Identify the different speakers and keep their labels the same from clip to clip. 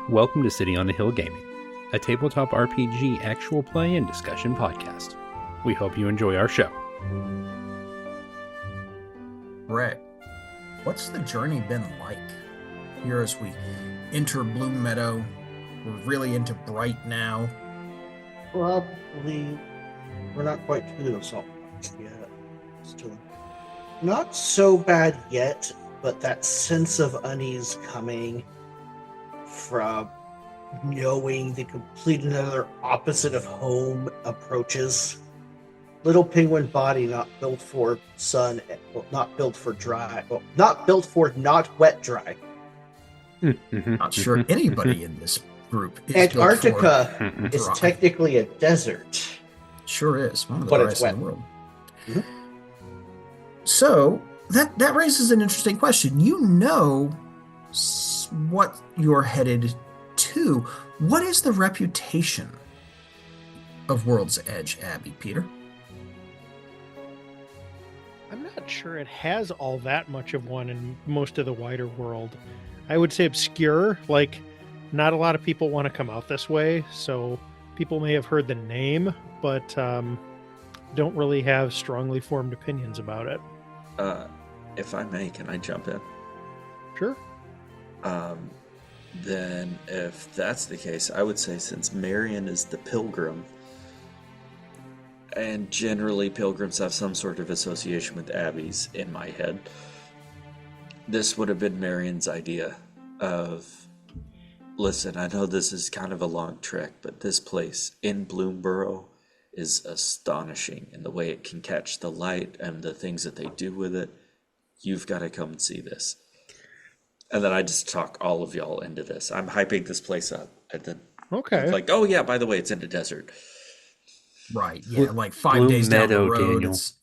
Speaker 1: Welcome to City on the Hill Gaming, a tabletop RPG actual play and discussion podcast. We hope you enjoy our show.
Speaker 2: Brett, what's the journey been like? Here as we enter Bloom Meadow, we're really into Bright now.
Speaker 3: Probably, we're not quite to the assault yet. Still not so bad yet, but that sense of unease coming from knowing the complete another opposite of home approaches. Little penguin body not built for sun, well, not built for dry, well, not built for not wet dry.
Speaker 2: Not sure anybody in this group is
Speaker 3: Antarctica is technically a desert.
Speaker 2: Sure is, one of the
Speaker 3: But
Speaker 2: driest
Speaker 3: it's
Speaker 2: in
Speaker 3: wet.
Speaker 2: the world.
Speaker 3: Mhm.
Speaker 2: So that raises an interesting question. You know what you're headed to. What is the reputation of World's Edge Abbey, Peter?
Speaker 4: I'm not sure it has all that much of one in most of the wider world. I would say obscure, like not a lot of people want to come out this way, so people may have heard the name, but don't really have strongly formed opinions about it.
Speaker 5: If I may, can I jump in?
Speaker 4: Sure.
Speaker 5: Then if that's the case, I would say since Marion is the pilgrim, and generally pilgrims have some sort of association with abbeys in my head, this would have been Marion's idea of, listen, I know this is kind of a long trek, but this place in Bloomborough is astonishing in the way it can catch the light and the things that they do with it. You've got to come and see this. And then I just talk all of y'all into this. I'm hyping this place up. And then
Speaker 4: Okay.
Speaker 5: like, oh yeah, by the way, it's in the desert.
Speaker 2: Right, yeah, like 5
Speaker 1: Bloom
Speaker 2: days down
Speaker 1: Meadow,
Speaker 2: the road,
Speaker 1: Daniel.
Speaker 2: it's,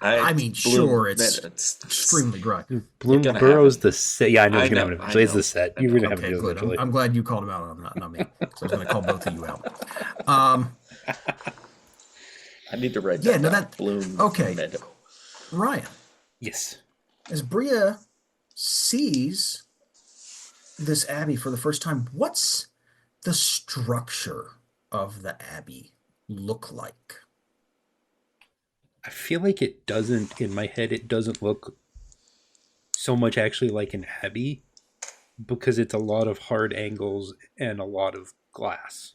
Speaker 2: I mean, sure, it's extremely dry.
Speaker 1: Bloomborough's the set. Yeah, I know
Speaker 5: I
Speaker 1: you're going to
Speaker 5: know,
Speaker 1: have it eventually. It's the set. You're going to have
Speaker 2: Okay,
Speaker 1: it
Speaker 2: good.
Speaker 1: eventually.
Speaker 2: I'm glad you called him out on that, not me. So I was going to call both of you out.
Speaker 5: I need to write
Speaker 2: Yeah,
Speaker 5: that
Speaker 2: no,
Speaker 5: down.
Speaker 2: that-
Speaker 5: Bloom
Speaker 2: okay.
Speaker 5: Meadow.
Speaker 2: Ryan,
Speaker 1: Yes.
Speaker 2: as Bria sees this abbey for the first time, what's the structure of the abbey look like?
Speaker 1: I feel like it doesn't, in my head, it doesn't look so much actually like an abbey because it's a lot of hard angles and a lot of glass.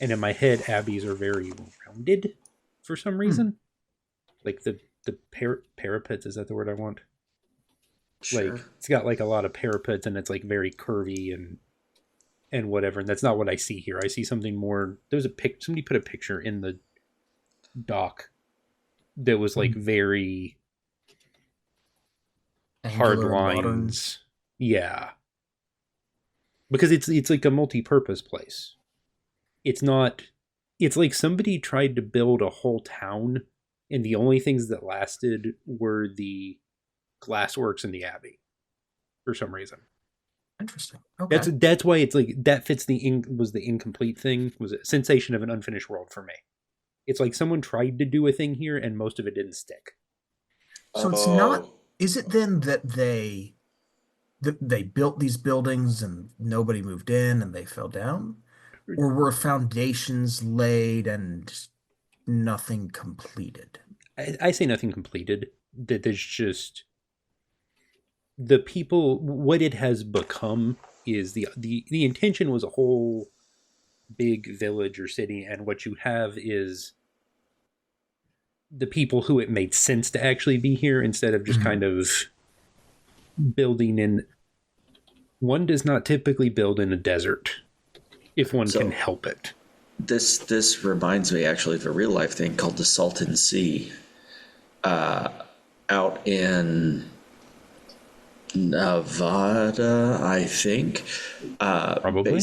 Speaker 1: And in my head, abbeys are very rounded for some reason. Like the parapets, is that the word I want?
Speaker 5: Sure.
Speaker 1: Like it's got like a lot of parapets and it's like very curvy and whatever. And that's not what I see here. I see something more. There's somebody put a picture in the doc that was like very hard
Speaker 2: Angular,
Speaker 1: lines.
Speaker 2: modern.
Speaker 1: Yeah. Because it's like a multi-purpose place. It's not, it's like somebody tried to build a whole town and the only things that lasted were the glassworks in the abbey for some reason.
Speaker 2: Interesting. Okay.
Speaker 1: That's why it's like that fits was the incomplete thing, was a sensation of an unfinished world for me. It's like someone tried to do a thing here and most of it didn't stick.
Speaker 2: So it's not. Is it then that they built these buildings and nobody moved in and they fell down, or were foundations laid and nothing completed?
Speaker 1: I say nothing completed. That there's just the people. What it has become is the intention was a whole big village or city, and what you have is the people who it made sense to actually be here instead of just kind of building in. One does not typically build in a desert if one can help it.
Speaker 5: This reminds me actually of a real life thing called the Salton Sea, out in Nevada, I think.
Speaker 1: Probably.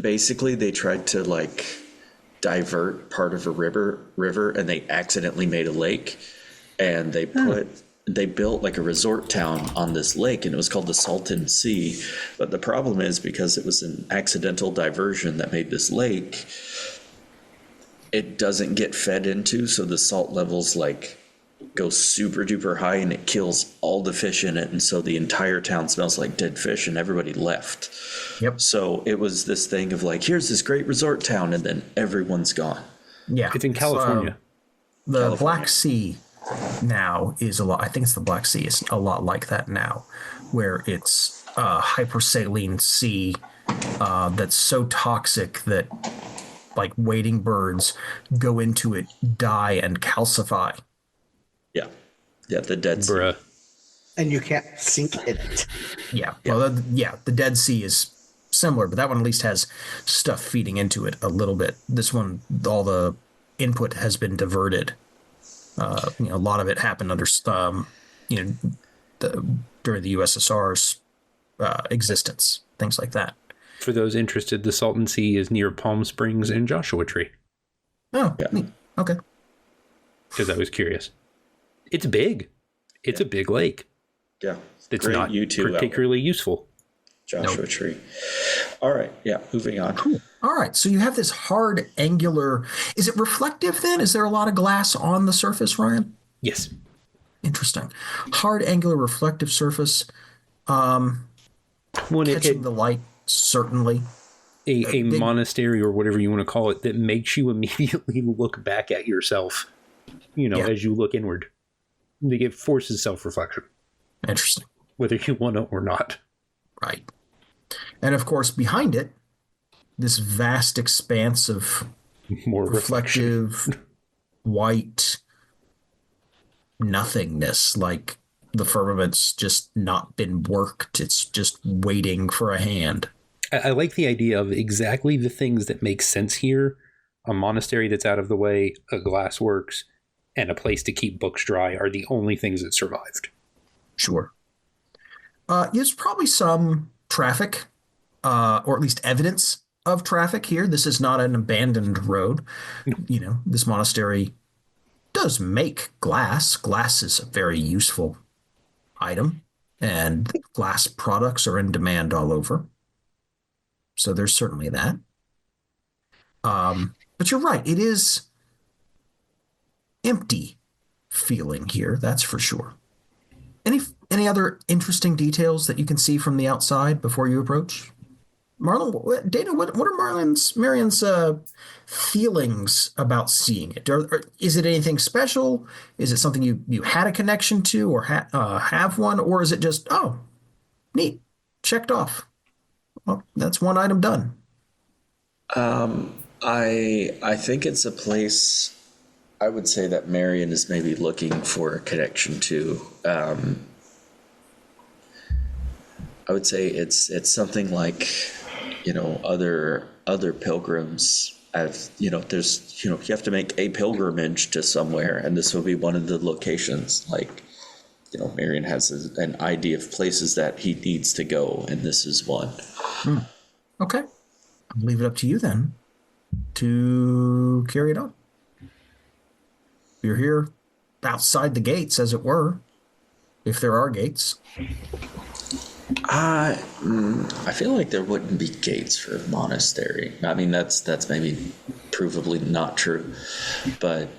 Speaker 5: Basically, they tried to like divert part of a river, and they accidentally made a lake, and they built like a resort town on this lake, and it was called the Salton Sea. But the problem is, because it was an accidental diversion that made this lake, it doesn't get fed into, so the salt levels like goes super duper high and it kills all the fish in it, and so the entire town smells like dead fish and everybody left.
Speaker 2: Yep.
Speaker 5: So it was this thing of like, here's this great resort town, and then everyone's gone.
Speaker 2: Yeah.
Speaker 1: It's in California.
Speaker 2: The
Speaker 5: California.
Speaker 2: Black Sea now is a lot. I think it's the Black Sea is a lot like that now, where it's a hypersaline sea that's so toxic that like wading birds go into it, die, and calcify.
Speaker 5: Yeah. Yeah, the Dead Sea.
Speaker 1: Bruh.
Speaker 3: And you can't sink in it.
Speaker 2: Yeah. Well, the Dead Sea is similar, but that one at least has stuff feeding into it a little bit. This one, all the input has been diverted. A lot of it happened under, during the USSR's existence, things like that.
Speaker 1: For those interested, the Salton Sea is near Palm Springs and Joshua Tree.
Speaker 2: Oh,
Speaker 5: Yeah.
Speaker 2: neat. Okay.
Speaker 1: Because I was curious. It's big. It's a big lake.
Speaker 5: Yeah.
Speaker 1: It's
Speaker 5: Great
Speaker 1: not
Speaker 5: YouTube
Speaker 1: particularly useful.
Speaker 5: Joshua Tree. All right. Yeah. Moving on.
Speaker 2: Cool. All right. So you have this hard, angular. Is it reflective then? Is there a lot of glass on the surface, Ryan?
Speaker 1: Yes.
Speaker 2: Interesting. Hard, angular, reflective surface.
Speaker 1: When it
Speaker 2: Catching
Speaker 1: hit
Speaker 2: the light, certainly.
Speaker 1: a monastery or whatever you want to call it that makes you immediately look back at yourself, as you look inward. It forces self-reflection,
Speaker 2: Interesting.
Speaker 1: whether you want to or not.
Speaker 2: Right. And of course, behind it, this vast expanse of
Speaker 1: More reflection.
Speaker 2: reflective, white nothingness, like the firmament's just not been worked. It's just waiting for a hand.
Speaker 1: I like the idea of exactly the things that make sense here. A monastery that's out of the way, a glassworks, and a place to keep books dry are the only things that survived.
Speaker 2: Sure. There's probably some traffic, or at least evidence of traffic here. This is not an abandoned road. This monastery does make glass. Glass is a very useful item, and glass products are in demand all over. So there's certainly that. But you're right. It is empty feeling here. That's for sure. Any other interesting details that you can see from the outside before you approach? Marlon, Dana, what are Marion's feelings about seeing it? Is it anything special? Is it something you had a connection to or have one? Or is it just, oh, neat, checked off? Well, that's one item done.
Speaker 5: I think it's a place I would say that Marion is maybe looking for a connection to. I would say it's something like, other pilgrims have, there's, you have to make a pilgrimage to somewhere, and this will be one of the locations. Like, Marion has an idea of places that he needs to go, and this is one.
Speaker 2: Okay. I'll leave it up to you then to carry it on. You're here outside the gates, as it were, if there are gates.
Speaker 5: I feel like there wouldn't be gates for a monastery. I mean, that's maybe provably not true, but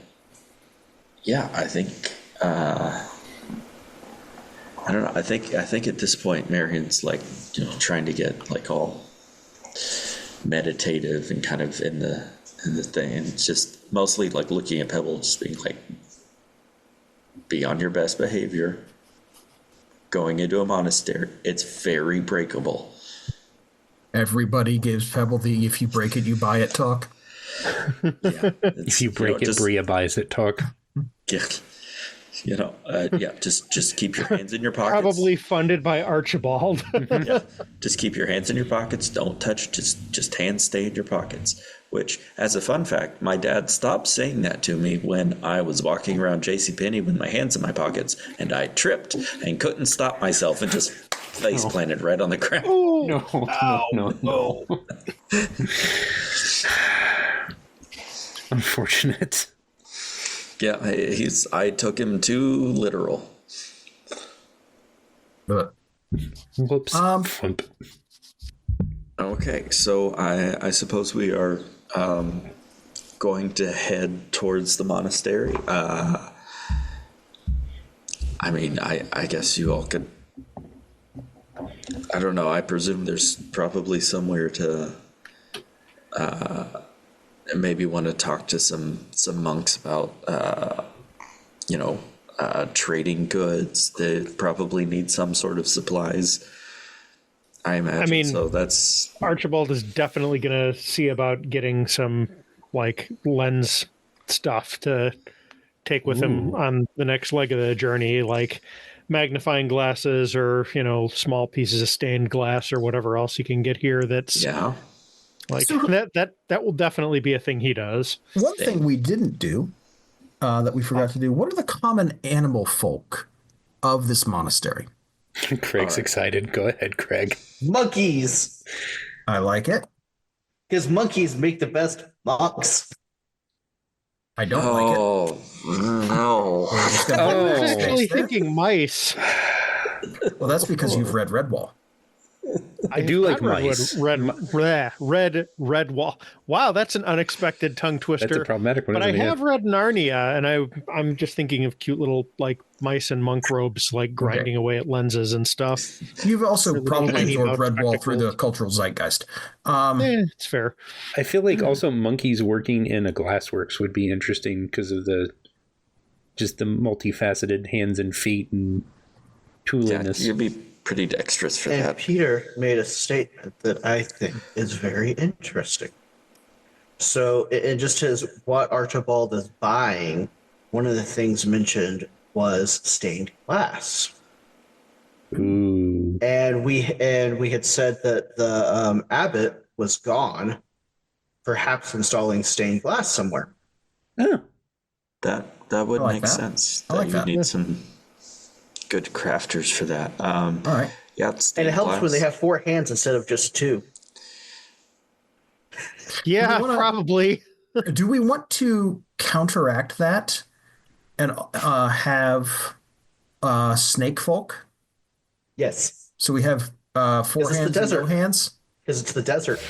Speaker 5: yeah, I think I don't know. I think at this point, Marion's like trying to get like all meditative and kind of in the thing, and it's just mostly like looking at Pebble, just being like, be on your best behavior. Going into a monastery, it's very breakable.
Speaker 2: Everybody gives Pebble the "if you break it, you buy it" talk.
Speaker 5: Yeah,
Speaker 1: If you break it, Bria buys it talk.
Speaker 5: Yeah, just keep your hands in your pockets.
Speaker 4: Probably funded by Archibald.
Speaker 5: Yeah, just keep your hands in your pockets. Don't touch. Just hands stay in your pockets. Which, as a fun fact, my dad stopped saying that to me when I was walking around JCPenney with my hands in my pockets, and I tripped and couldn't stop myself and just face planted right on the ground.
Speaker 1: No. Unfortunate.
Speaker 5: Yeah, I took him too literal.
Speaker 2: But
Speaker 1: Whoops. Flump.
Speaker 5: Okay, so I suppose we are going to head towards the monastery. I mean, I guess you all could. I don't know. I presume there's probably somewhere to maybe want to talk to some monks about, trading goods. They probably need some sort of supplies. I imagine.
Speaker 4: I mean,
Speaker 5: so that's
Speaker 4: Archibald is definitely going to see about getting some like lens stuff to take with him on the next leg of the journey, like magnifying glasses or, small pieces of stained glass or whatever else you can get here. That's like
Speaker 2: So-
Speaker 4: that will definitely be a thing he does.
Speaker 2: One thing we didn't do that we forgot to do, what are the common animal folk of this monastery?
Speaker 1: Craig's excited. Go ahead, Craig.
Speaker 3: Monkeys.
Speaker 2: I like it.
Speaker 3: Because monkeys make the best monks.
Speaker 2: I don't like it.
Speaker 5: Oh no!
Speaker 2: We're just gonna
Speaker 4: I
Speaker 2: put
Speaker 4: was
Speaker 2: that
Speaker 4: actually
Speaker 2: space there.
Speaker 4: thinking mice.
Speaker 2: Well, that's because you've read Redwall.
Speaker 1: I do like mice.
Speaker 4: Red wall. Wow, that's an unexpected tongue twister.
Speaker 1: That's a problematic one.
Speaker 4: But I
Speaker 1: isn't it?
Speaker 4: have read Narnia, and I'm just thinking of cute little like mice in monk robes, like grinding away at lenses and stuff.
Speaker 2: You've also
Speaker 4: Really
Speaker 2: probably
Speaker 4: tiny
Speaker 2: absorbed
Speaker 4: mouth
Speaker 2: Redwall through the
Speaker 4: spectacles.
Speaker 2: cultural zeitgeist.
Speaker 4: It's fair.
Speaker 1: I feel like also monkeys working in a glassworks would be interesting because of the multifaceted hands and feet and tooliness.
Speaker 5: You'd be pretty dexterous for
Speaker 3: And
Speaker 5: that.
Speaker 3: Peter made a statement that I think is very interesting. So, and just as what Archibald is buying, one of the things mentioned was stained glass.
Speaker 1: Ooh.
Speaker 3: And we had said that the abbot was gone, perhaps installing stained glass somewhere.
Speaker 1: Oh.
Speaker 5: That would
Speaker 2: I like
Speaker 5: make
Speaker 2: that.
Speaker 5: sense.
Speaker 2: I like
Speaker 5: You
Speaker 2: that.
Speaker 5: need some good crafters for that.
Speaker 2: All right.
Speaker 5: Yeah, it's
Speaker 3: And it helps
Speaker 5: glass.
Speaker 3: when they have 4 hands instead of just 2.
Speaker 4: Yeah,
Speaker 2: You wanna-
Speaker 4: probably.
Speaker 2: Do we want to counteract that and have snake folk?
Speaker 3: Yes,
Speaker 2: So we have 4
Speaker 3: This is the
Speaker 2: hands and no
Speaker 3: desert.
Speaker 2: hands?
Speaker 3: because it's the desert.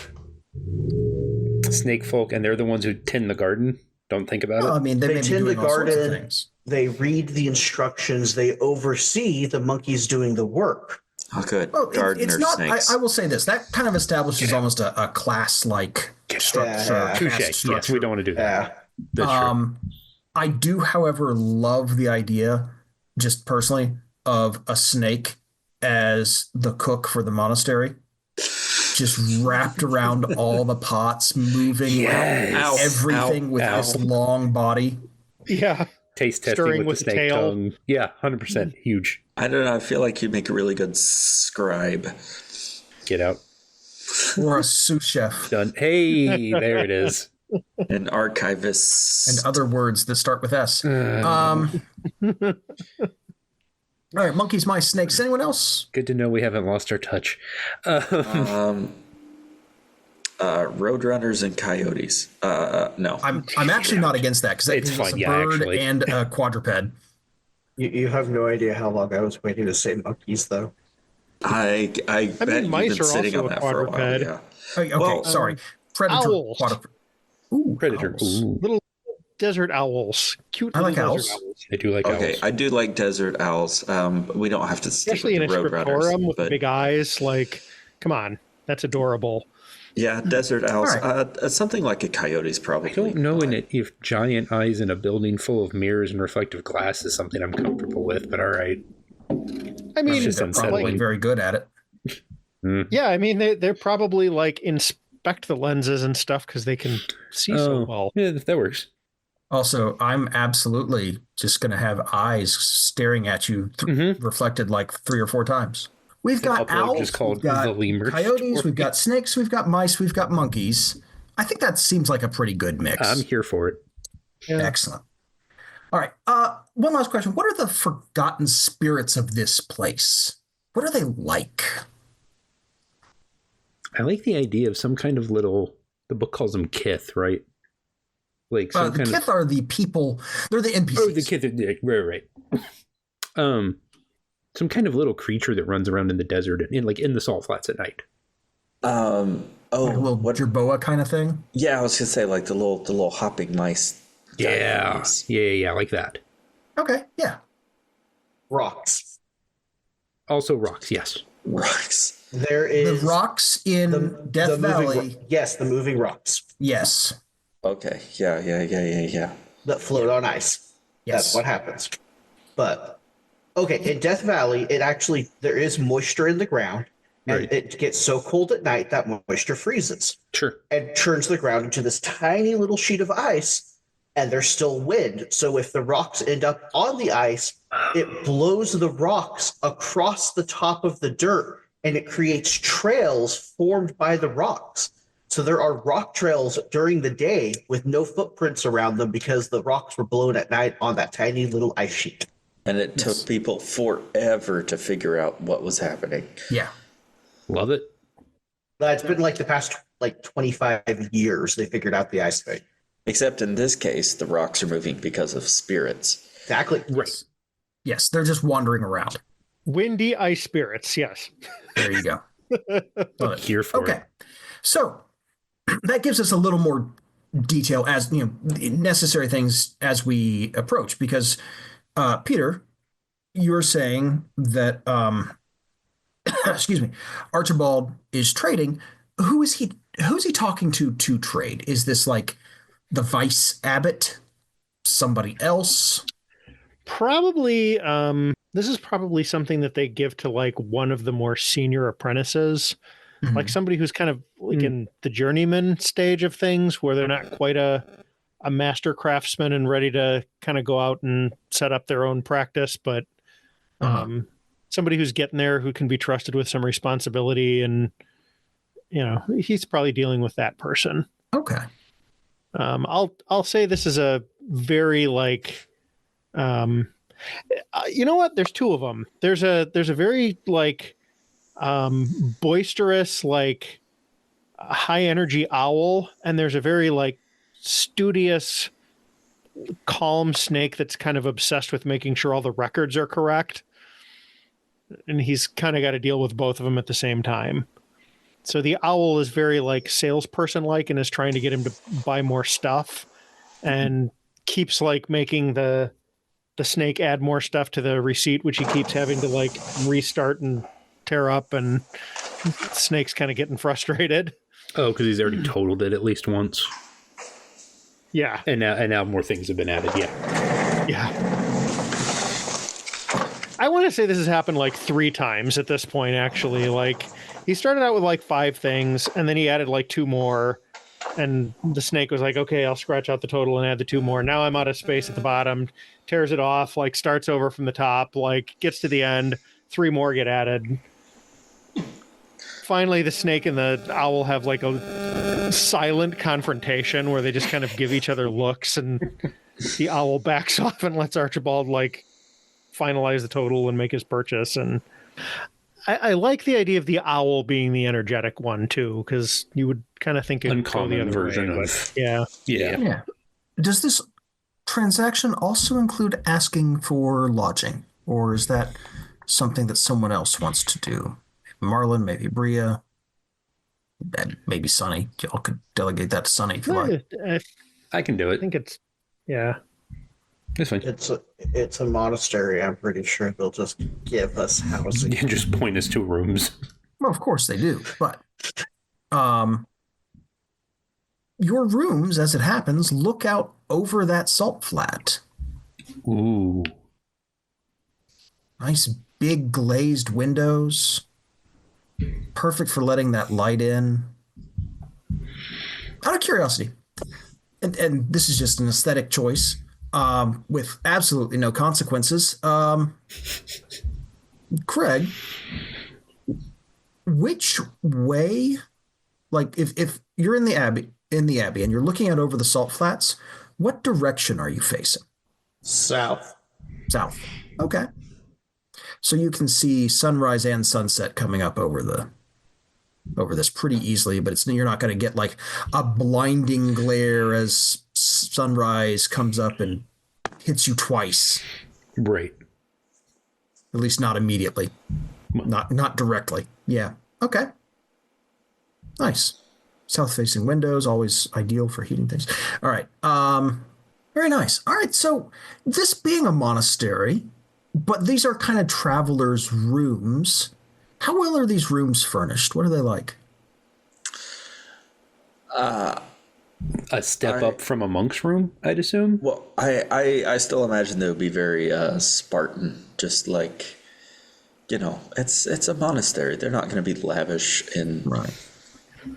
Speaker 1: Snake folk, and they're the ones who tend the garden. Don't think about
Speaker 2: Well, I
Speaker 1: it.
Speaker 2: mean, they may be
Speaker 3: tend the
Speaker 2: doing all sorts of
Speaker 3: garden.
Speaker 2: things.
Speaker 3: They read the instructions. They oversee the monkeys doing the work.
Speaker 5: Oh, good.
Speaker 2: Well,
Speaker 5: Gardener
Speaker 2: it's not.
Speaker 5: snakes.
Speaker 2: I will say this: that kind of establishes almost a class-like structure.
Speaker 3: Yeah.
Speaker 2: caste
Speaker 1: Touche. Yes,
Speaker 2: structure.
Speaker 1: we don't want to do that.
Speaker 3: Yeah.
Speaker 1: That's true.
Speaker 2: I do, however, love the idea, just personally, of a snake as the cook for the monastery, just wrapped around all the pots, moving
Speaker 1: Yes.
Speaker 5: Ow.
Speaker 2: everything
Speaker 5: Ow.
Speaker 2: with
Speaker 5: Ow.
Speaker 2: this long body.
Speaker 4: Yeah.
Speaker 1: Taste testing
Speaker 4: Stirring
Speaker 1: with
Speaker 4: with
Speaker 1: the
Speaker 4: the
Speaker 1: snake
Speaker 4: tail.
Speaker 1: tongue. Yeah, 100%. Huge.
Speaker 5: I don't know. I feel like you'd make a really good scribe.
Speaker 1: Get out.
Speaker 2: Or a sous chef,
Speaker 1: Done. Hey, there it is.
Speaker 5: An archivist.
Speaker 2: and other words that start with S.
Speaker 1: Uh,
Speaker 2: All right, monkeys, mice, snakes. Anyone else?
Speaker 1: Good to know we haven't lost our touch.
Speaker 5: Roadrunners and coyotes. No.
Speaker 2: I'm actually not against that because that
Speaker 1: It's
Speaker 2: gives us
Speaker 1: fine,
Speaker 2: a
Speaker 1: yeah,
Speaker 2: bird
Speaker 1: actually.
Speaker 2: and a quadruped.
Speaker 3: You have no idea how long I was waiting to say monkeys, though.
Speaker 5: I bet
Speaker 4: mean,
Speaker 5: you've
Speaker 4: mice
Speaker 5: been
Speaker 4: are
Speaker 5: sitting
Speaker 4: also
Speaker 5: on
Speaker 4: a
Speaker 5: that for a while.
Speaker 4: quadruped.
Speaker 5: Yeah.
Speaker 2: Okay,
Speaker 5: Well,
Speaker 2: sorry. Predator,
Speaker 4: owls.
Speaker 2: quadruped. Ooh,
Speaker 1: Predator.
Speaker 2: owls.
Speaker 1: Ooh,
Speaker 4: Little desert owls. Cute
Speaker 2: I
Speaker 4: little
Speaker 2: like
Speaker 4: desert
Speaker 2: owls.
Speaker 4: owls.
Speaker 1: I do like
Speaker 5: Okay,
Speaker 1: owls.
Speaker 5: I do like desert owls. We don't have to stick
Speaker 4: Especially
Speaker 5: with
Speaker 4: in a
Speaker 5: the Roadrunners.
Speaker 4: scriptorium with the
Speaker 5: But
Speaker 4: big eyes. Like, come on. That's adorable.
Speaker 5: yeah, desert owls.
Speaker 2: All
Speaker 5: Something like a coyote's probably.
Speaker 1: I don't know
Speaker 5: fine.
Speaker 1: if giant eyes in a building full of mirrors and reflective glass is something I'm comfortable with, but all right.
Speaker 4: I mean,
Speaker 1: just
Speaker 2: They're probably
Speaker 1: unsettling.
Speaker 2: very good at it.
Speaker 4: yeah, I mean, they're probably like inspect the lenses and stuff because they can see so well.
Speaker 1: Yeah, that works.
Speaker 2: Also, I'm absolutely just going to have eyes staring at you reflected like 3 or 4 times. We've got
Speaker 1: upload
Speaker 2: owls,
Speaker 1: just called
Speaker 2: we've got
Speaker 1: The Lemur
Speaker 2: coyotes,
Speaker 1: Story.
Speaker 2: we've got snakes, we've got mice, we've got monkeys. I think that seems like a pretty good mix.
Speaker 1: I'm here for it.
Speaker 4: Yeah.
Speaker 2: Excellent. All right. One last question. What are the forgotten spirits of this place? What are they like?
Speaker 1: I like the idea of some kind of little. The book calls them kith, right? Like some
Speaker 2: The
Speaker 1: kind
Speaker 2: Kith
Speaker 1: of.
Speaker 2: are the people. They're the NPCs.
Speaker 1: Oh, the kith. Right. Some kind of little creature that runs around in the desert and in the salt flats at night.
Speaker 2: Like a little
Speaker 5: what?
Speaker 2: jerboa kind of thing.
Speaker 5: Yeah, I was gonna say like the little hopping mice.
Speaker 1: Yeah,
Speaker 5: Mice.
Speaker 1: yeah, like that.
Speaker 2: Okay. Yeah.
Speaker 3: Rocks.
Speaker 1: Also rocks, yes.
Speaker 5: Rocks.
Speaker 3: There is
Speaker 2: The rocks in Death Valley.
Speaker 3: Yes, the moving rocks
Speaker 2: Yes.
Speaker 5: Okay. Yeah.
Speaker 3: that float on ice.
Speaker 2: Yes.
Speaker 3: That's what happens. But okay, in Death Valley, there is moisture in the ground, and
Speaker 1: Right.
Speaker 3: it gets so cold at night that moisture freezes
Speaker 1: Sure.
Speaker 3: and turns the ground into this tiny little sheet of ice. And there's still wind, so if the rocks end up on the ice, it blows the rocks across the top of the dirt, and it creates trails formed by the rocks. So there are rock trails during the day with no footprints around them because the rocks were blown at night on that tiny little ice sheet.
Speaker 5: And it took people forever to figure out what was happening.
Speaker 2: Yeah.
Speaker 1: Love it.
Speaker 3: It's been like the past 25 years they figured out the ice thing.
Speaker 5: Except in this case, the rocks are moving because of spirits.
Speaker 3: Exactly.
Speaker 1: Right.
Speaker 2: Yes, they're just wandering around.
Speaker 4: Windy ice spirits, yes.
Speaker 2: There you go. Love it.
Speaker 1: Here for
Speaker 2: Okay.
Speaker 1: it.
Speaker 2: So that gives us a little more detail as necessary things as we approach, because Peter, you're saying that excuse me, Archibald is trading. Who's he talking to trade? Is this like the vice abbot? Somebody else?
Speaker 4: Probably this is probably something that they give to like one of the more senior apprentices.
Speaker 2: Mhm.
Speaker 4: Like somebody who's kind of like in the journeyman stage of things where they're not quite a master craftsman and ready to kind of go out and set up their own practice, but somebody who's getting there, who can be trusted with some responsibility, and he's probably dealing with that person.
Speaker 2: Okay.
Speaker 4: I'll say this is a very like you know what? There's two of them. There's a very like boisterous, like high energy owl, and there's a very like studious, calm snake that's kind of obsessed with making sure all the records are correct. And he's kind of got to deal with both of them at the same time. So the owl is very like salesperson like and is trying to get him to buy more stuff, and keeps like making the snake add more stuff to the receipt, which he keeps having to like restart and tear up, and the snake's kind of getting frustrated.
Speaker 1: Oh, because he's already totaled it at least once.
Speaker 4: Yeah.
Speaker 1: And now more things have been added.
Speaker 4: Yeah. I want to say this has happened like 3 times at this point, actually. Like, he started out with like 5 things, and then he added like 2 more, and the snake was like, okay, I'll scratch out the total and add the 2 more. Now I'm out of space at the bottom, tears it off, like starts over from the top, like gets to the end, 3 more get added. Finally, the snake and the owl have like a silent confrontation where they just kind of give each other looks, and the owl backs off and lets Archibald like finalize the total and make his purchase. And I like the idea of the owl being the energetic one too, because you would kind of think it would go the
Speaker 1: Uncommon
Speaker 4: other
Speaker 1: version
Speaker 4: way,
Speaker 1: of
Speaker 2: Yeah. Does this transaction also include asking for lodging, or is that something that someone else wants to do? Marlon, maybe Bria, and maybe Sonny. Y'all could delegate that to Sonny if you like.
Speaker 1: I can do
Speaker 4: I
Speaker 1: it.
Speaker 4: think it's, yeah.
Speaker 1: It's fine.
Speaker 3: It's a monastery. I'm pretty sure they'll just give us housing.
Speaker 1: You can just point us to rooms.
Speaker 2: Well, of course they do, but your rooms, as it happens, look out over that salt flat.
Speaker 1: Ooh.
Speaker 2: Nice big glazed windows. Perfect for letting that light in. Out of curiosity, and this is just an aesthetic choice, with absolutely no consequences. Craig, which way, like if you're in the abbey and you're looking out over the salt flats, what direction are you facing?
Speaker 3: South.
Speaker 2: South. Okay. So you can see sunrise and sunset coming up over this pretty easily, but you're not going to get like a blinding glare as sunrise comes up and hits you twice.
Speaker 1: Right.
Speaker 2: At least not immediately. Not directly. Yeah. Okay. Nice. South-facing windows, always ideal for heating things. All right. Very nice. All right. So this being a monastery, But these are kind of travelers' rooms. How well are these rooms furnished? What are they like?
Speaker 1: A step up from a monk's room, I'd assume.
Speaker 5: Well, I still imagine they would be very Spartan, just like, it's a monastery. They're not going to be lavish in.
Speaker 2: Right.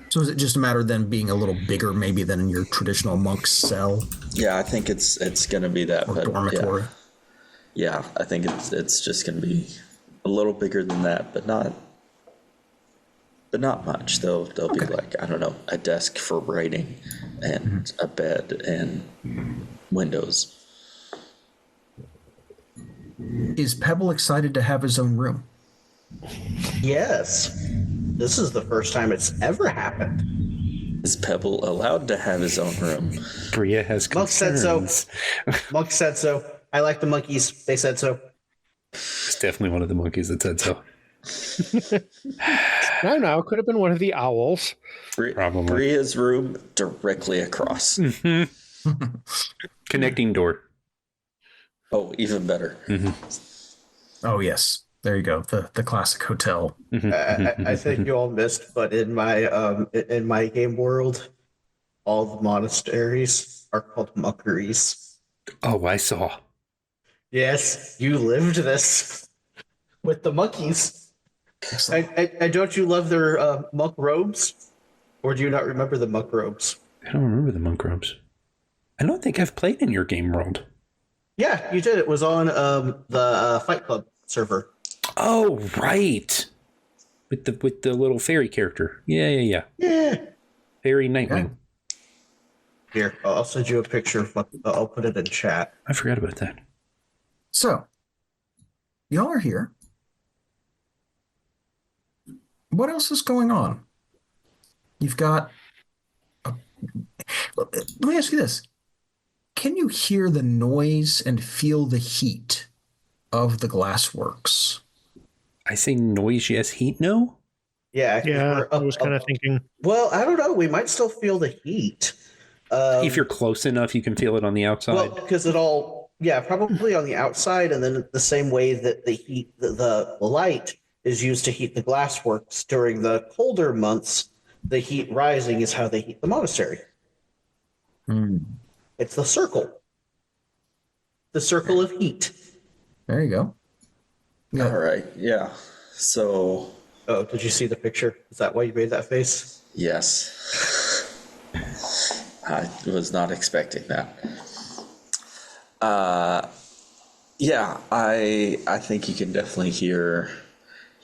Speaker 2: So is it just a matter of them being a little bigger, maybe, than in your traditional monk's cell
Speaker 5: Yeah, I think it's going to be that.
Speaker 2: or
Speaker 5: But
Speaker 2: dormitory?
Speaker 5: yeah, I think it's just going to be a little bigger than that, but not much. They'll be like, I don't know, a desk for writing and a bed and windows.
Speaker 2: Is Pebble excited to have his own room?
Speaker 3: Yes. This is the first time it's ever happened.
Speaker 5: Is Pebble allowed to have his own room?
Speaker 1: Bria has
Speaker 3: Monk said
Speaker 1: concerns.
Speaker 3: so. Monk said so. I like the monkeys. They said so.
Speaker 1: It's definitely one of the monkeys that said so.
Speaker 4: No, could have been one of the owls.
Speaker 1: Probably.
Speaker 5: Bria's room directly across.
Speaker 1: Connecting door.
Speaker 5: Oh, even better.
Speaker 2: Oh, yes. There you go. The classic hotel.
Speaker 3: I think you all missed, but in my game world, all the monasteries are called monkeries.
Speaker 1: Oh, I saw.
Speaker 3: Yes, you lived this with the monkeys. And don't you love their monk robes? Or do you not remember the monk robes?
Speaker 1: I don't remember the monk robes. I don't think I've played in your game world.
Speaker 3: Yeah, you did. It was on the Fight Club server.
Speaker 1: Oh, right. With the little fairy character. Yeah.
Speaker 3: Yeah.
Speaker 1: Fairy Nightwing.
Speaker 3: Here, I'll send you a picture. I'll put it in chat.
Speaker 1: I forgot about that.
Speaker 2: So, y'all are here. What else is going on? You've got... Let me ask you this. Can you hear the noise and feel the heat of the glassworks?
Speaker 1: I say noise, yes, heat, no?
Speaker 3: Yeah,
Speaker 4: Yeah, I was kind of thinking.
Speaker 3: Well, I don't know. We might still feel the heat.
Speaker 1: If you're close enough, you can feel it on the outside.
Speaker 3: Well, because probably on the outside, and then the same way that the heat, the light is used to heat the glassworks during the colder months, the heat rising is how they heat the monastery. It's the circle of heat.
Speaker 2: There you go.
Speaker 5: All right, yeah. So,
Speaker 3: Oh, did you see the picture? Is that why you made that face?
Speaker 5: yes. I was not expecting that. Yeah, I think you can definitely hear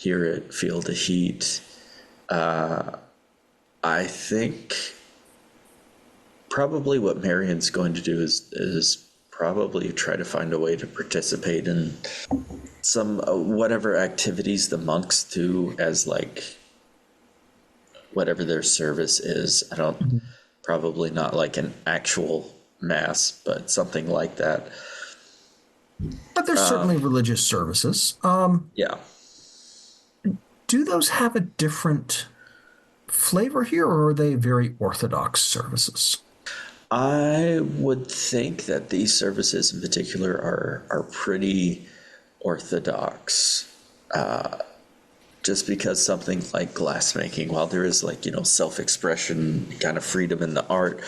Speaker 5: it, feel the heat. I think probably what Marion's going to do is probably try to find a way to participate in some whatever activities the monks do as like whatever their service is. I don't probably not like an actual mass, but something like that.
Speaker 2: But there's certainly religious services.
Speaker 5: Yeah.
Speaker 2: Do those have a different flavor here, or are they very orthodox services?
Speaker 5: I would think that these services in particular are pretty orthodox, just because something like glassmaking, while there is like, self-expression, kind of freedom in the art,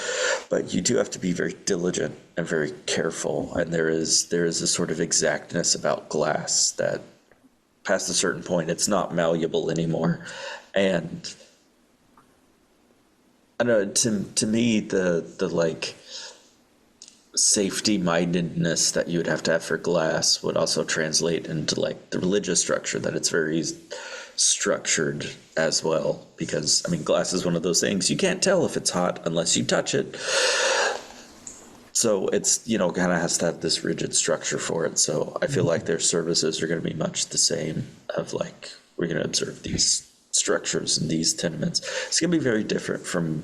Speaker 5: but you do have to be very diligent and very careful. And there is a sort of exactness about glass that past a certain point, it's not malleable anymore. And I don't know, to me, the like safety mindedness that you would have to have for glass would also translate into like the religious structure, that it's very structured as well, because I mean, glass is one of those things you can't tell if it's hot unless you touch it. So it's, kind of has to have this rigid structure for it. So I feel like their services are going to be much the same, of like, we're going to observe these structures and these tenements. It's going to be very different from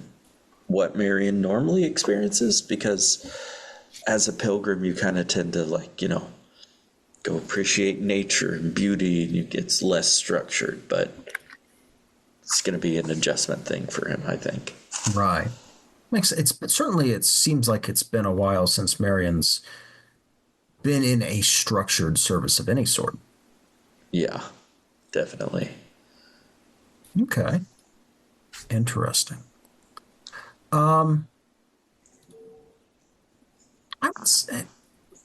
Speaker 5: what Marion normally experiences, because as a pilgrim, you kind of tend to like, go appreciate nature and beauty, and it's less structured, but it's going to be an adjustment thing for him, I think.
Speaker 2: Right. It seems like it's been a while since Marion's been in a structured service of any sort.
Speaker 5: Yeah, definitely.
Speaker 2: Okay. Interesting. I would say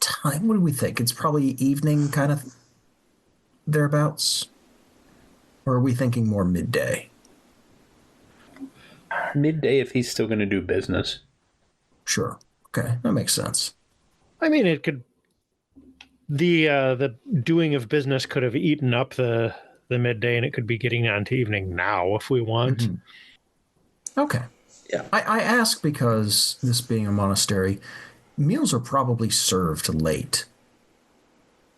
Speaker 2: time. What do we think? It's probably evening, kind of thereabouts, or are we thinking more midday?
Speaker 1: Midday if he's still going to do business.
Speaker 2: Sure. Okay, that makes sense.
Speaker 4: I mean, it could. The doing of business could have eaten up the midday, and it could be getting on to evening now if we want.
Speaker 2: Mm-hmm. Okay.
Speaker 5: Yeah.
Speaker 2: I ask because this being a monastery, meals are probably served late.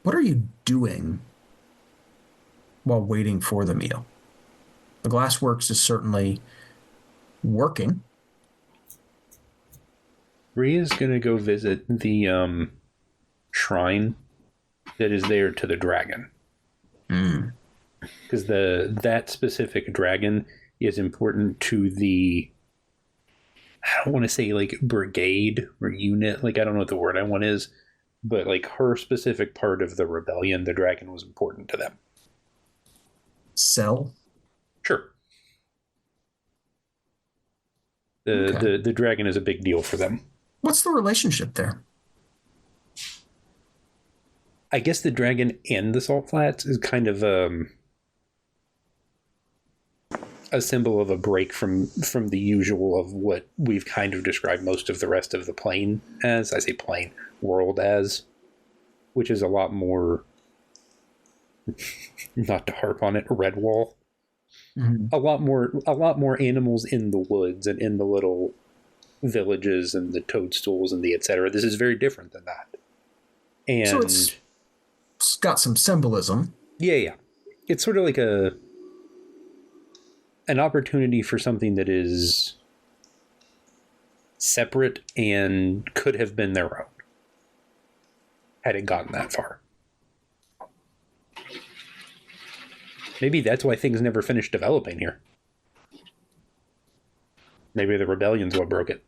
Speaker 2: What are you doing while waiting for the meal? The Glassworks is certainly working.
Speaker 1: Ria's going to go visit the shrine that is there to the dragon. Because that specific dragon is important to the, I don't want to say like brigade or unit, like I don't know what the word I want is, but like her specific part of the rebellion, the dragon was important to them.
Speaker 2: Sell?
Speaker 1: Sure. The dragon is a big deal for them.
Speaker 2: What's the relationship there?
Speaker 1: I guess the dragon and the salt flats is kind of a symbol of a break from the usual of what we've kind of described most of the rest of the plane as. I say plane, world as, which is a lot more, not to harp on it, Redwall. Mm-hmm. A lot more animals in the woods and in the little villages and the toadstools and the etc. This is very different than that. And
Speaker 2: so it's got some symbolism.
Speaker 1: Yeah. It's sort of like an opportunity for something that is separate and could have been their own had it gotten that far. Maybe that's why things never finished developing here. Maybe the rebellion's what broke it.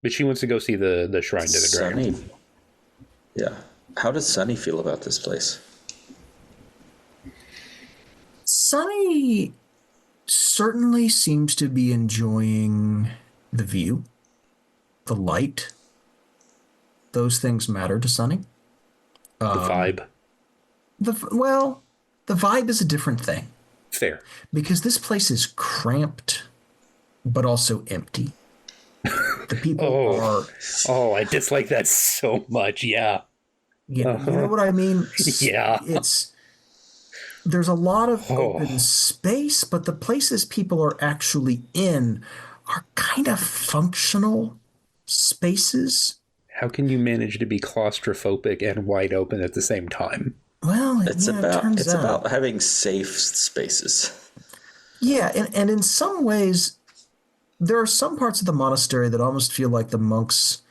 Speaker 1: But she wants to go see the shrine to the dragon.
Speaker 5: Yeah. How does Sunny feel about this place?
Speaker 2: Sunny certainly seems to be enjoying the view, the light. Those things matter to Sunny.
Speaker 1: The vibe.
Speaker 2: The vibe is a different thing.
Speaker 1: Fair.
Speaker 2: Because this place is cramped, but also empty. The people are...
Speaker 1: Oh, I dislike that so much, yeah.
Speaker 2: Yeah, you know what I mean?
Speaker 1: Yeah.
Speaker 2: There's a lot of open space, but the places people are actually in are kind of functional spaces.
Speaker 1: How can you manage to be claustrophobic and wide open at the same time?
Speaker 2: Well,
Speaker 5: it's about having safe spaces.
Speaker 2: Yeah, and in some ways, there are some parts of the monastery that almost feel like the monks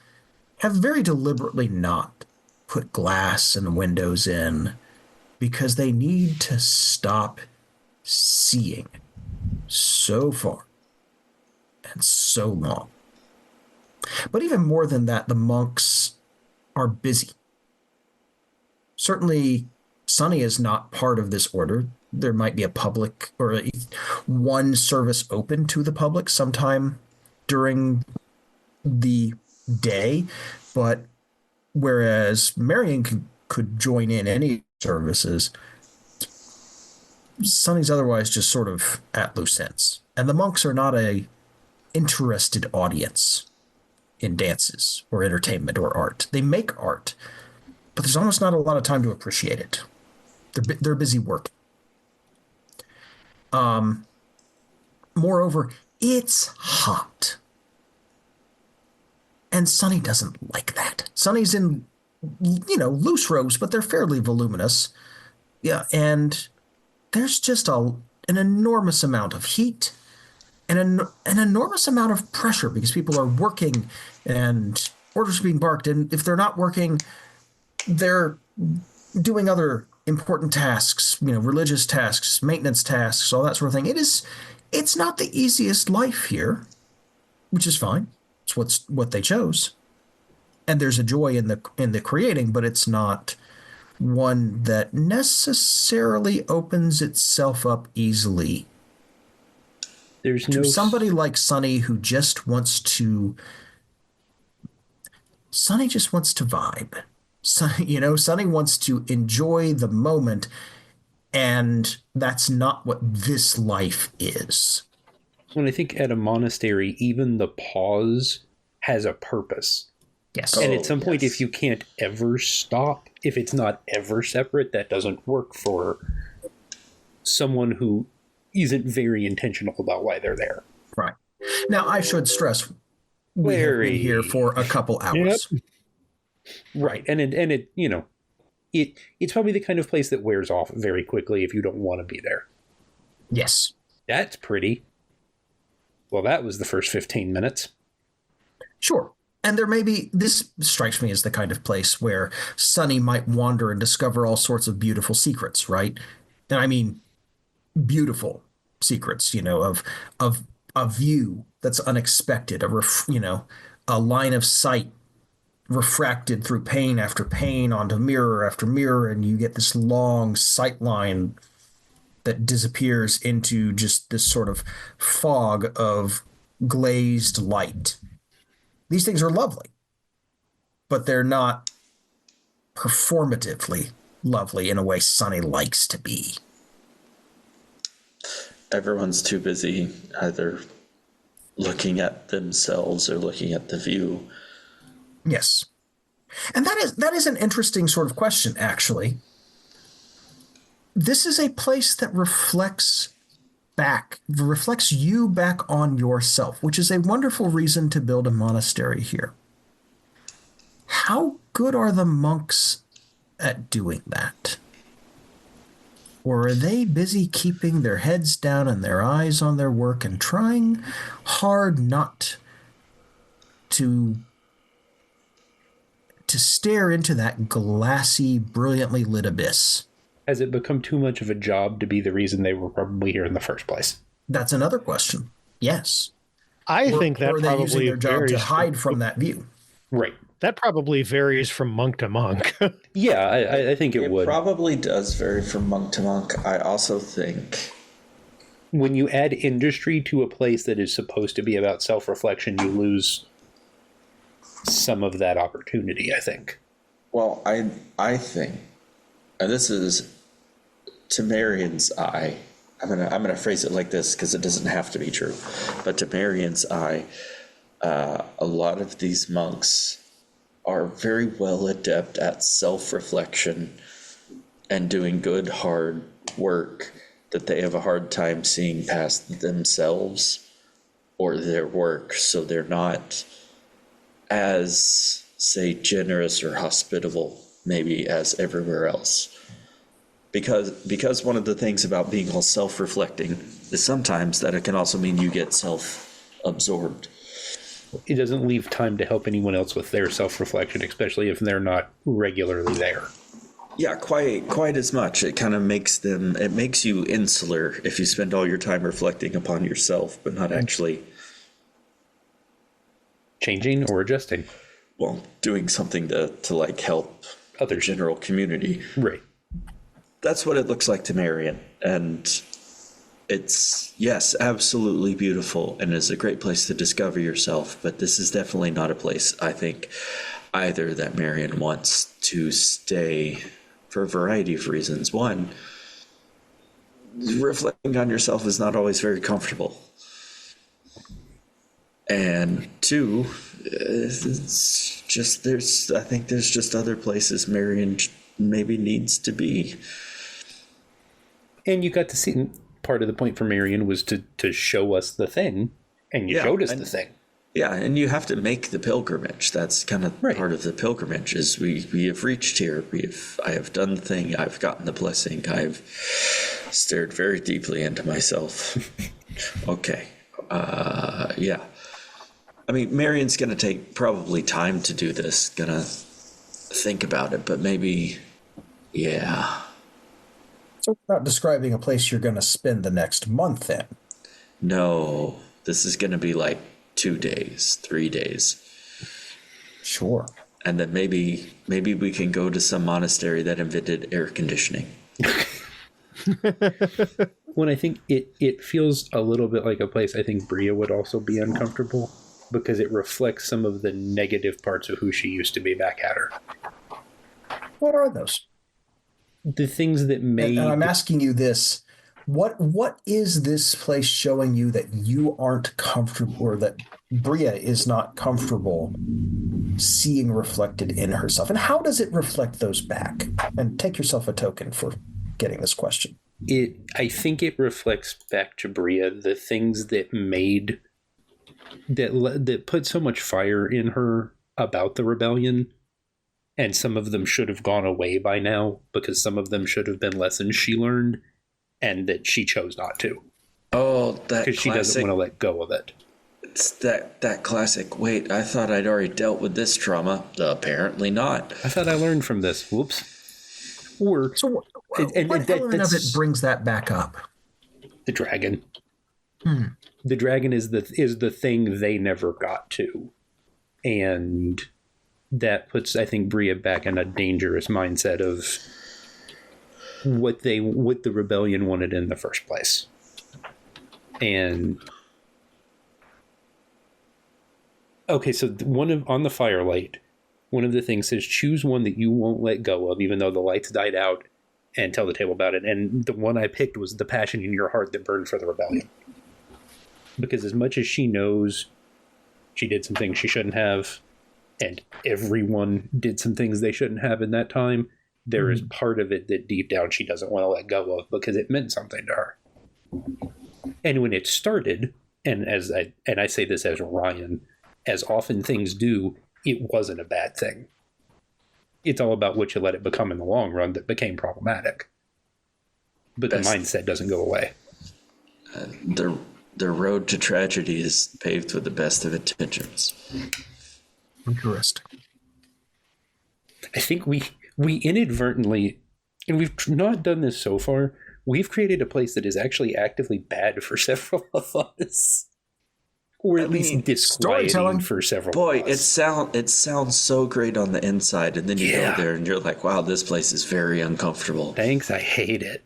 Speaker 2: have very deliberately not put glass and windows in because they need to stop seeing so far and so long. But even more than that, the monks are busy. Certainly, Sunny is not part of this order. There might be a public or one service open to the public sometime during the day, but whereas Marion could join in any services, Sunny's otherwise just sort of at loose ends. And the monks are not a interested audience in dances or entertainment or art. They make art, but there's almost not a lot of time to appreciate it. They're busy working. Moreover, it's hot. And Sunny doesn't like that. Sunny's in, loose robes, but they're fairly voluminous. Yeah, and there's just an enormous amount of heat and an enormous amount of pressure because people are working and orders are being barked. And if they're not working, they're doing other important tasks, religious tasks, maintenance tasks, all that sort of thing. It's not the easiest life here. which is fine. It's what they chose. And there's a joy in the creating, but it's not one that necessarily opens itself up easily.
Speaker 1: There's
Speaker 2: to somebody like Sonny who just wants to vibe. Sonny wants to enjoy the moment, and that's not what this life is.
Speaker 1: When I think at a monastery, even the pause has a purpose.
Speaker 2: Yes.
Speaker 1: And at some point, if you can't ever stop, if it's not ever separate, that doesn't work for someone who isn't very intentional about why they're there.
Speaker 2: Right. Now, I should stress, we have been here for a couple hours.
Speaker 4: Yep.
Speaker 1: Right. And it's probably the kind of place that wears off very quickly if you don't want to be there.
Speaker 2: Yes.
Speaker 1: That's pretty. Well, that was the first 15 minutes.
Speaker 2: Sure. And this strikes me as the kind of place where Sonny might wander and discover all sorts of beautiful secrets, right? And I mean, beautiful secrets, of a view that's unexpected, a line of sight refracted through pane after pane onto mirror after mirror, and you get this long sight line that disappears into just this sort of fog of glazed light. These things are lovely, but they're not performatively lovely in a way Sonny likes to be.
Speaker 5: Everyone's too busy either looking at themselves or looking at the view.
Speaker 2: Yes. And that is an interesting sort of question, actually. This is a place that reflects you back on yourself, which is a wonderful reason to build a monastery here. How good are the monks at doing that? Or are they busy keeping their heads down and their eyes on their work and trying hard not to stare into that glassy, brilliantly lit abyss?
Speaker 1: Has it become too much of a job to be the reason they were probably here in the first place?
Speaker 2: That's another question. Yes.
Speaker 4: I think that
Speaker 2: or are they
Speaker 4: probably
Speaker 2: using their job
Speaker 4: varies
Speaker 2: to hide from that view?
Speaker 1: Right.
Speaker 4: That probably varies from monk to monk.
Speaker 1: Yeah, I think it would.
Speaker 5: It probably does vary from monk to monk. I also think
Speaker 1: when you add industry to a place that is supposed to be about self-reflection, you lose some of that opportunity, I think.
Speaker 5: Well, I think, and this is to Marion's eye, I'm gonna phrase it like this because it doesn't have to be true, but to Marion's eye, a lot of these monks are very well adept at self-reflection and doing good, hard work that they have a hard time seeing past themselves or their work, so they're not as, say, generous or hospitable maybe as everywhere else. Because one of the things about being all self-reflecting is sometimes that it can also mean you get self-absorbed.
Speaker 1: It doesn't leave time to help anyone else with their self-reflection, especially if they're not regularly there.
Speaker 5: Yeah, quite as much. It kind of makes you insular if you spend all your time reflecting upon yourself, but not actually
Speaker 1: changing or adjusting.
Speaker 5: Well, doing something to like help
Speaker 1: other
Speaker 5: general community.
Speaker 1: Right.
Speaker 5: That's what it looks like to Marion. And it's, yes, absolutely beautiful and is a great place to discover yourself. But this is definitely not a place, I think, either that Marion wants to stay for a variety of reasons. One, reflecting on yourself is not always very comfortable. And two, it's just I think there's just other places Marion maybe needs to be.
Speaker 1: And you got to see, part of the point for Marion was to show us the thing, and you showed us the thing.
Speaker 5: Yeah, and you have to make the pilgrimage. That's kind of part of the pilgrimage is we have reached here. I have done the thing. I've gotten the blessing. I've stared very deeply into myself. Okay. Yeah. I mean, Marion's going to take probably time to do this, going to think about it, but maybe, yeah.
Speaker 2: So we're not describing a place you're going to spend the next month in.
Speaker 5: No, this is going to be like 2 days, 3 days.
Speaker 2: Sure.
Speaker 5: And then maybe we can go to some monastery that invented air conditioning.
Speaker 1: When I think it feels a little bit like a place I think Bria would also be uncomfortable, because it reflects some of the negative parts of who she used to be back at her.
Speaker 2: What are those?
Speaker 1: The things that made...
Speaker 2: And I'm asking you this. What is this place showing you that you aren't comfortable, or that Bria is not comfortable seeing reflected in herself? And how does it reflect those back? And take yourself a token for getting this question.
Speaker 1: I think it reflects back to Bria the things that made... that put so much fire in her about the rebellion, and some of them should have gone away by now, because some of them should have been lessons she learned, and that she chose not to.
Speaker 5: Oh, that
Speaker 1: because she doesn't want to let go of it.
Speaker 5: It's that classic. Wait, I thought I'd already dealt with this trauma. Apparently not.
Speaker 1: I thought I learned from this. Whoops. Or
Speaker 2: so, what element of it brings that back up?
Speaker 1: The dragon. The dragon is the thing they never got to, and that puts, I think, Bria back in a dangerous mindset of what the rebellion wanted in the first place. And okay, so on the firelight, one of the things says choose one that you won't let go of, even though the lights died out, and tell the table about it. And the one I picked was the passion in your heart that burned for the rebellion. Because as much as she knows she did some things she shouldn't have, and everyone did some things they shouldn't have in that time, there is part of it that deep down she doesn't want to let go of, because it meant something to her. And when it started, and I say this as Ryan, as often things do, it wasn't a bad thing. It's all about what you let it become in the long run that became problematic. But the mindset doesn't go away.
Speaker 5: The road to tragedy is paved with the best of intentions.
Speaker 2: Interesting.
Speaker 1: I think we inadvertently, and we've not done this so far, we've created a place that is actually actively bad for several of us. Or at least disquieting for several
Speaker 5: Boy,
Speaker 1: of us.
Speaker 5: it sounds so great on the inside, and then you go there and you're like, wow, this place is very uncomfortable.
Speaker 1: Thanks, I hate it.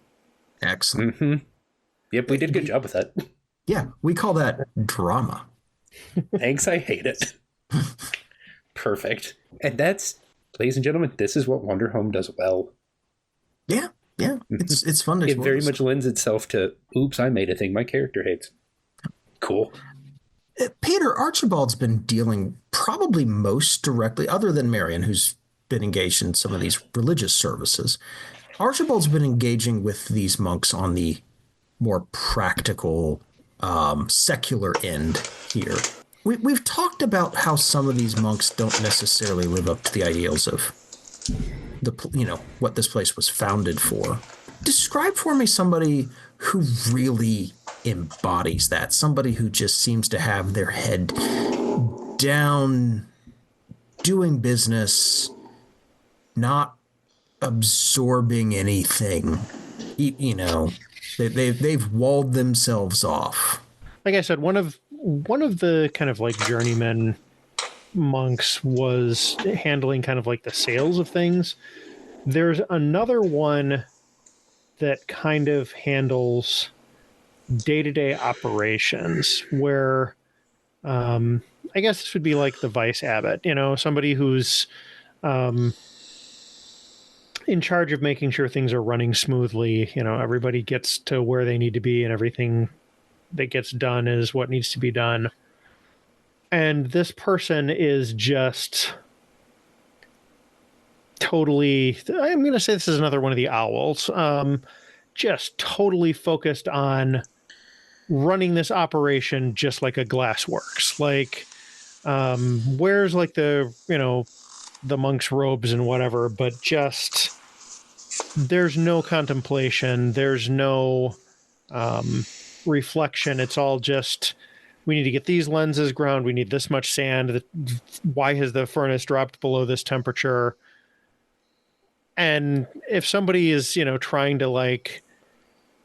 Speaker 2: Excellent.
Speaker 1: Mm-hmm. Yep, we did a good job with that.
Speaker 2: Yeah, we call that drama.
Speaker 1: Thanks, I hate it. Perfect. And that's, ladies and gentlemen, this is what Wanderhome does well.
Speaker 2: Yeah. It's fun to explore.
Speaker 1: It very much lends itself to, oops, I made a thing my character hates. Cool.
Speaker 2: Peter, Archibald's been dealing probably most directly, other than Marion, who's been engaged in some of these religious services. Archibald's been engaging with these monks on the more practical, secular end here. We've talked about how some of these monks don't necessarily live up to the ideals of what this place was founded for. Describe for me somebody who really embodies that, somebody who just seems to have their head down, doing business, not absorbing anything. They've walled themselves off.
Speaker 4: Like I said, one of the kind of like journeyman monks was handling kind of like the sales of things. There's another one that kind of handles day-to-day operations where I guess this would be like the vice abbot, somebody who's in charge of making sure things are running smoothly. Everybody gets to where they need to be and everything that gets done is what needs to be done. And this person is just totally, I'm going to say this is another one of the owls, just totally focused on running this operation just like a glass works. Like, wears like the monk's robes and whatever, but just there's no contemplation. There's no reflection. It's all just, we need to get these lenses ground. We need this much sand. Why has the furnace dropped below this temperature? And if somebody is, trying to like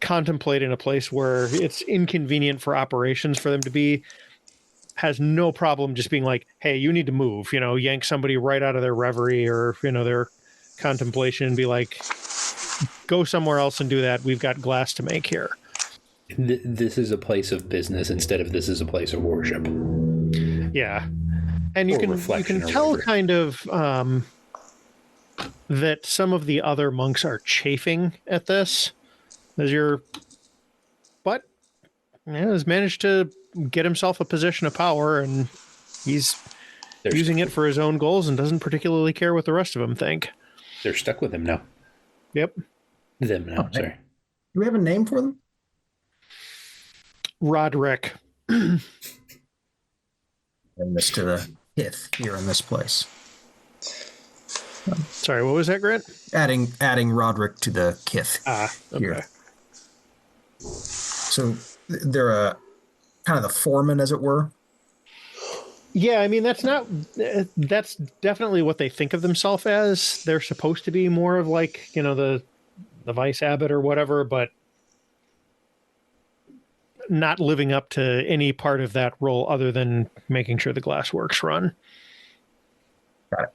Speaker 4: contemplate in a place where it's inconvenient for operations for them to be, has no problem just being like, hey, you need to move, yank somebody right out of their reverie or, their contemplation and be like, go somewhere else and do that. We've got glass to make here.
Speaker 1: This is a place of business instead of this is a place of worship.
Speaker 4: Yeah. And you can tell kind of that some of the other monks are chafing at this, as but has managed to get himself a position of power, and he's using it for his own goals and doesn't particularly care what the rest of them think.
Speaker 1: They're stuck with him now.
Speaker 4: Yep.
Speaker 1: Them now, sorry.
Speaker 2: Do we have a name for them?
Speaker 4: Roderick.
Speaker 2: Bring this to the Hith here in this place.
Speaker 4: Sorry, what was that, Grant?
Speaker 2: Adding Roderick to the Kith here.
Speaker 4: Okay.
Speaker 2: So they're a kind of the foreman, as it were.
Speaker 4: Yeah, I mean that's definitely what they think of themselves as. They're supposed to be more of like, the vice abbot or whatever, but not living up to any part of that role other than making sure the glass works run.
Speaker 2: Got it.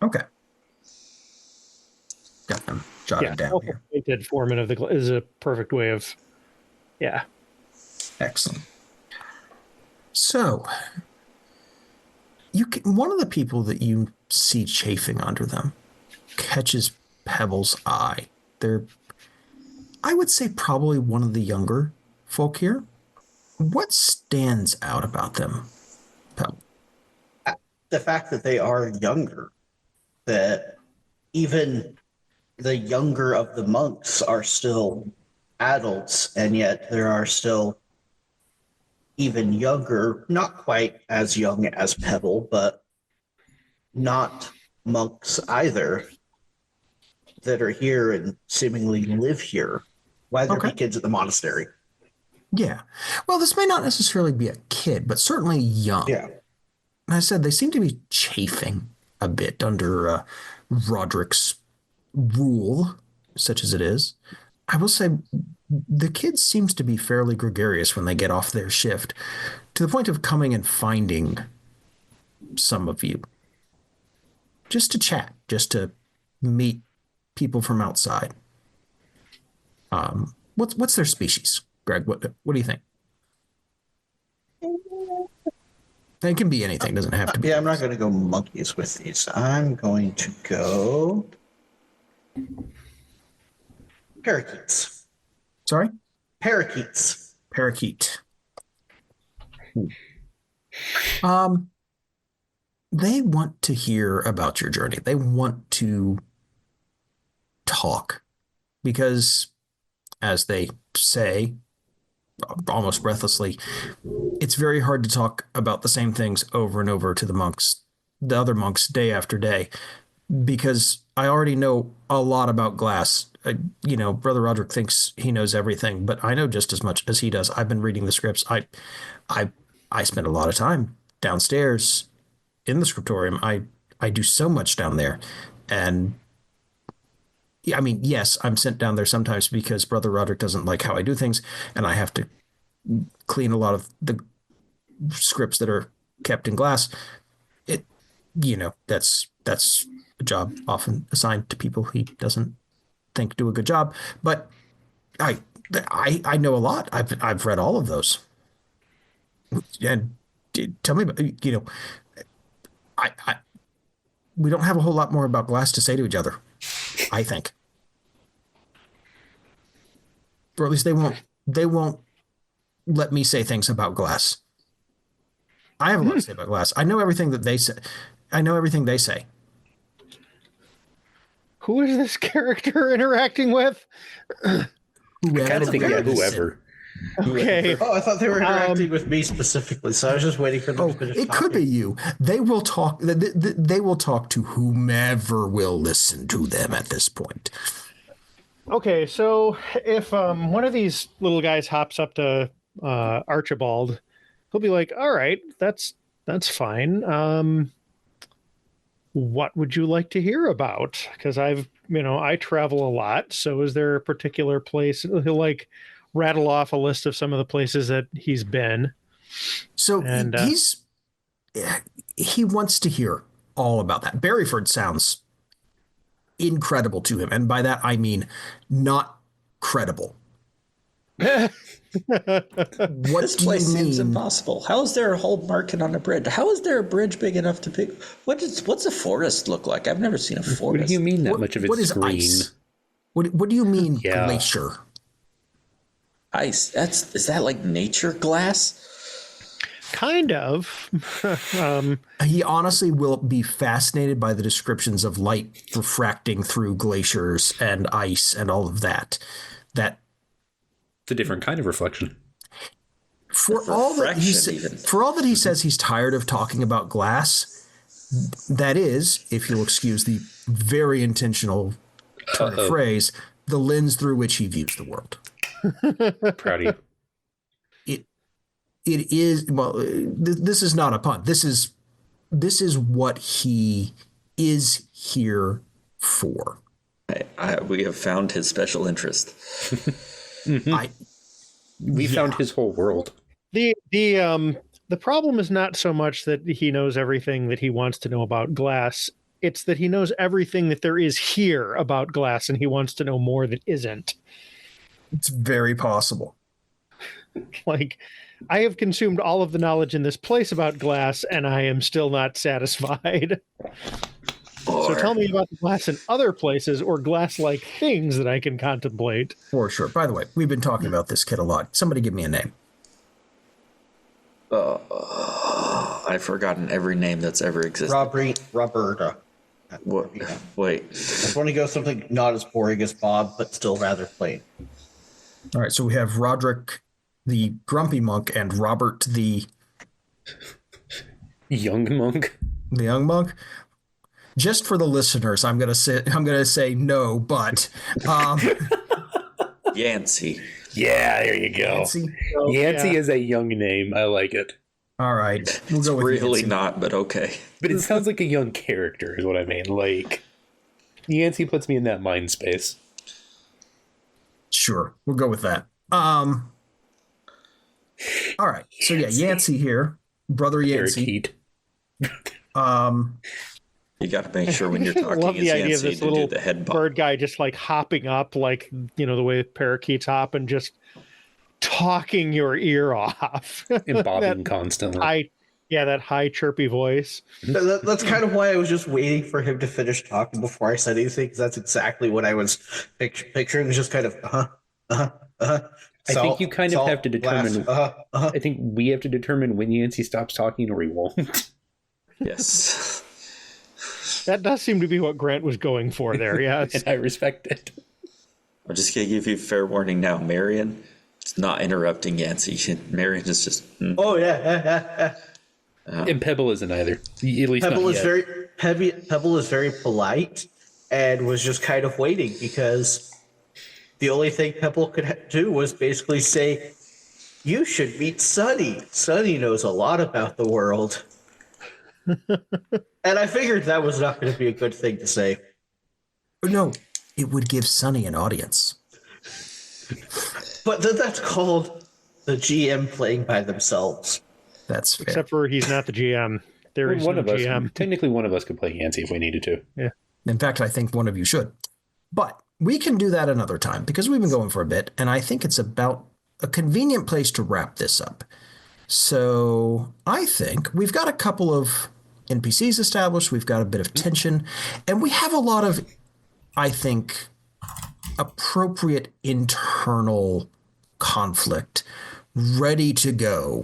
Speaker 2: Okay. Got them jotted down here.
Speaker 4: Appointed foreman of the is a perfect way of, yeah.
Speaker 2: Excellent. So, one of the people that you see chafing under them catches Pebble's eye. They're, I would say, probably one of the younger folk here. What stands out about them, Pebble?
Speaker 3: The fact that they are younger, that even the younger of the monks are still adults, and yet there are still even younger, not quite as young as Pebble, but not monks either, that are here and seemingly live here. Why there be kids at the monastery?
Speaker 2: Yeah. Well, this may not necessarily be a kid, but certainly young.
Speaker 3: Yeah.
Speaker 2: And I said they seem to be chafing a bit under Roderick's rule, such as it is. I will say the kid seems to be fairly gregarious when they get off their shift, to the point of coming and finding some of you. Just to chat, just to meet people from outside. What's their species, Greg? What do you think? It can be anything. It doesn't have to be.
Speaker 3: Yeah, I'm not going to go monkeys with these. I'm going to go parakeets.
Speaker 2: Sorry?
Speaker 3: Parakeets.
Speaker 2: Parakeet. They want to hear about your journey. They want to talk because, as they say, almost breathlessly, it's very hard to talk about the same things over and over to the other monks, day after day, because I already know a lot about glass. Brother Roderick thinks he knows everything, but I know just as much as he does. I've been reading the scripts. I spend a lot of time downstairs in the scriptorium. I do so much down there, and I mean, yes, I'm sent down there sometimes because Brother Roderick doesn't like how I do things, and I have to clean a lot of the scripts that are kept in glass. That's a job often assigned to people he doesn't think do a good job. But I know a lot. I've read all of those. And tell me about, we don't have a whole lot more about glass to say to each other, I think. Or at least they won't let me say things about glass. I have a lot to say about glass. I know everything that they say. I know everything they say.
Speaker 4: Who is this character interacting with?
Speaker 1: Whoever.
Speaker 4: Okay.
Speaker 3: Oh, I thought they were interacting with me specifically, so I was just waiting for them to finish
Speaker 2: it
Speaker 3: talking.
Speaker 2: could be you. They will talk. They will talk to whomever will listen to them at this point.
Speaker 4: Okay, so if one of these little guys hops up to Archibald, he'll be like, "All right, that's fine. What would you like to hear about? Because I travel a lot. So is there a particular place?" He'll like rattle off a list of some of the places that he's been.
Speaker 2: So
Speaker 4: And
Speaker 2: he wants to hear all about that. Berryford sounds incredible to him. And by that, I mean not credible. What
Speaker 5: This
Speaker 2: do
Speaker 5: place
Speaker 2: you
Speaker 5: seems
Speaker 2: mean?
Speaker 5: impossible. How is there a whole market on a bridge? How is there a bridge big enough to pick? What's a forest look like? I've never seen a forest.
Speaker 1: What do you mean that
Speaker 2: What-
Speaker 1: much of
Speaker 2: what
Speaker 1: it's
Speaker 2: is
Speaker 1: green?
Speaker 2: ice? What do you mean
Speaker 1: Yeah.
Speaker 2: glacier?
Speaker 5: Ice. Is that like nature glass?
Speaker 4: kind of.
Speaker 2: He honestly will be fascinated by the descriptions of light refracting through glaciers and ice and all of that. That
Speaker 1: It's a different kind of reflection.
Speaker 2: for all that he
Speaker 5: Refraction, even.
Speaker 2: for all that he says he's tired of talking about glass, that is, if you'll excuse the very intentional turn of phrase, the lens through which he views the world.
Speaker 1: Proud of you.
Speaker 2: It is, well, this is not a pun. This is what he is here for.
Speaker 5: We have found his special interest.
Speaker 1: We found his whole world.
Speaker 4: The problem is not so much that he knows everything that he wants to know about glass. It's that he knows everything that there is here about glass, and he wants to know more that isn't.
Speaker 2: It's very possible.
Speaker 4: Like, I have consumed all of the knowledge in this place about glass, and I am still not satisfied. So tell me about the glass in other places or glass-like things that I can contemplate.
Speaker 2: For sure. By the way, we've been talking about this kid a lot. Somebody give me a name.
Speaker 5: I've forgotten every name that's ever existed.
Speaker 3: Roberta.
Speaker 5: What? Wait.
Speaker 3: I want to go something not as boring as Bob, but still rather plain.
Speaker 2: All right, so we have Roderick, the grumpy monk, and Robert, the
Speaker 1: Young monk.
Speaker 2: young monk. Just for the listeners, I'm gonna say no, but
Speaker 5: Yancey.
Speaker 1: Yeah, there you go.
Speaker 2: Nancy.
Speaker 1: Yancey is a young name. I like it.
Speaker 2: All right, we'll go with
Speaker 5: Really
Speaker 2: Nancy.
Speaker 5: not, but okay.
Speaker 1: But it sounds like a young character is what I mean. Like, Yancey puts me in that mind space.
Speaker 2: Sure, we'll go with that. All right, so yeah, Yancey here, brother Yancey.
Speaker 1: Parakeet.
Speaker 5: You got to make sure when you're
Speaker 4: I
Speaker 5: talking
Speaker 4: love
Speaker 5: is
Speaker 4: the idea of
Speaker 5: Yancey
Speaker 4: this
Speaker 5: to do
Speaker 4: little
Speaker 5: the head bob.
Speaker 4: bird guy just like hopping up, like, you know, the way parakeets hop, and just talking your ear off.
Speaker 1: And bobbing
Speaker 4: That
Speaker 1: constantly.
Speaker 4: that high chirpy voice.
Speaker 3: That's kind of why I was just waiting for him to finish talking before I said anything, because that's exactly what I was picturing. Was just kind of,
Speaker 1: I think you kind of have to determine. I think we have to determine when Yancey stops talking or he won't.
Speaker 5: Yes.
Speaker 4: That does seem to be what Grant was going for there. Yeah.
Speaker 1: And I respect it.
Speaker 5: I'm just going to give you fair warning now. Marion is not interrupting Yancey. Marion is just...
Speaker 3: Oh yeah.
Speaker 1: And Pebble isn't either. At least
Speaker 3: Pebble
Speaker 1: not
Speaker 3: is
Speaker 1: yet.
Speaker 3: Pebble is very polite and was just kind of waiting, because the only thing Pebble could do was basically say, "You should meet Sonny. Sonny knows a lot about the world." And I figured that was not going to be a good thing to say.
Speaker 2: No, it would give Sonny an audience.
Speaker 3: But then that's called the GM playing by themselves.
Speaker 2: That's fair.
Speaker 4: Except for he's not the GM. There is
Speaker 1: One
Speaker 4: no
Speaker 1: of us,
Speaker 4: GM.
Speaker 1: technically one of us could play Yancey if we needed to.
Speaker 4: Yeah.
Speaker 2: In fact, I think one of you should. But we can do that another time, because we've been going for a bit, and I think it's about a convenient place to wrap this up. So I think we've got a couple of NPCs established, we've got a bit of tension, and we have a lot of, I think, appropriate internal conflict ready to go.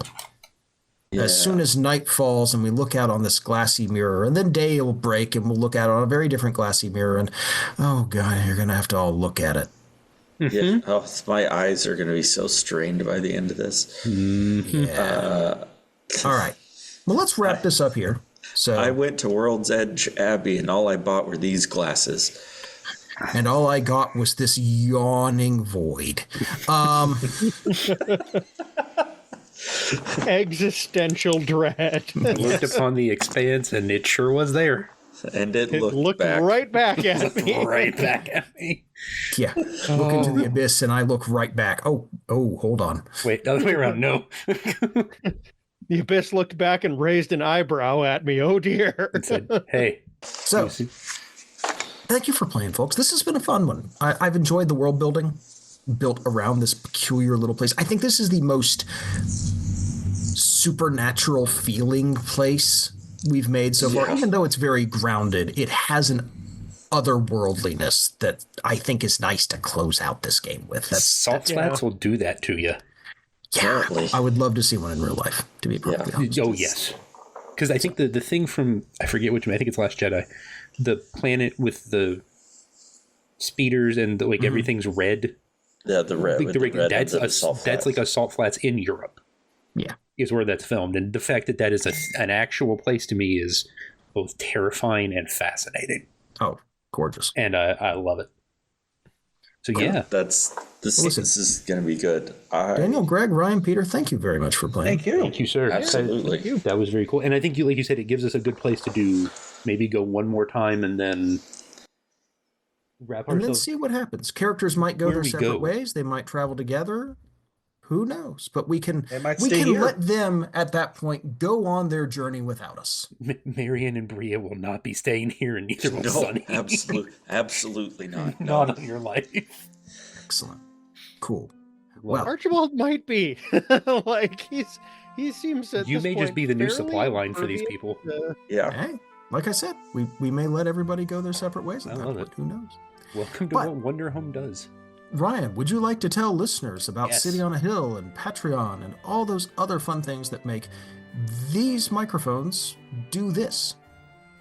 Speaker 2: As soon as night falls and we look out on this glassy mirror, and then day will break and we'll look out on a very different glassy mirror, and oh God, you're going to have to all look at it.
Speaker 5: Yeah. Oh, my eyes are going to be so strained by the end of this.
Speaker 2: Yeah. All right. Well, let's wrap this up here. So,
Speaker 5: I went to World's Edge Abbey and all I bought were these glasses.
Speaker 2: and all I got was this yawning void.
Speaker 4: Existential dread.
Speaker 1: Looked upon the expanse and it sure was there.
Speaker 5: And it
Speaker 4: It
Speaker 5: looked
Speaker 4: looked
Speaker 5: back.
Speaker 4: right back at me.
Speaker 1: Right back at me.
Speaker 2: Yeah. Look into the abyss and I look right back. Oh, hold on.
Speaker 1: Wait, other way around. No.
Speaker 4: The abyss looked back and raised an eyebrow at me. Oh dear.
Speaker 1: And said, "Hey,
Speaker 2: So, thank you for playing, folks. This has been a fun one. I've enjoyed the world building built around this peculiar little place. I think this is the most supernatural feeling place we've made so far. Even though it's very grounded, it has an otherworldliness that I think is nice to close out this game with.
Speaker 1: Salt flats will do that to you.
Speaker 2: Yeah, I would love to see one in real life, to be perfectly honest.
Speaker 1: Oh, yes. Because I think the thing from, I forget which one, I think it's Last Jedi, the planet with the speeders and everything's red.
Speaker 5: Yeah, the red.
Speaker 1: That's like a salt flats in Europe.
Speaker 2: Yeah.
Speaker 1: Is where that's filmed. And the fact that is an actual place to me is both terrifying and fascinating.
Speaker 2: Oh, gorgeous.
Speaker 1: And I love it. So yeah.
Speaker 5: This is going to be good.
Speaker 2: Daniel, Greg, Ryan, Peter, thank you very much for playing.
Speaker 1: Thank you, sir.
Speaker 5: Absolutely.
Speaker 1: Thank you. That was very cool. And I think, like you said, it gives us a good place to maybe go one more time and then wrap ourselves.
Speaker 2: And then see what happens. Characters might go their separate ways. They might travel together. Who knows? But we can let them at that point go on their journey without us.
Speaker 1: Marion and Bria will not be staying here, and neither will Sunny.
Speaker 5: Absolutely not.
Speaker 1: Not on your life.
Speaker 2: Excellent. Cool.
Speaker 4: Well, Archibald might be he seems at
Speaker 1: you
Speaker 4: this
Speaker 1: may
Speaker 4: point
Speaker 1: just be the new supply line for these people.
Speaker 5: Yeah.
Speaker 2: Hey, like I said, we may let everybody go their separate ways at that point. Who knows?
Speaker 1: Welcome to what Wanderhome does.
Speaker 2: Ryan, would you like to tell listeners about City on a Hill and Patreon and all those other fun things that make these microphones do this?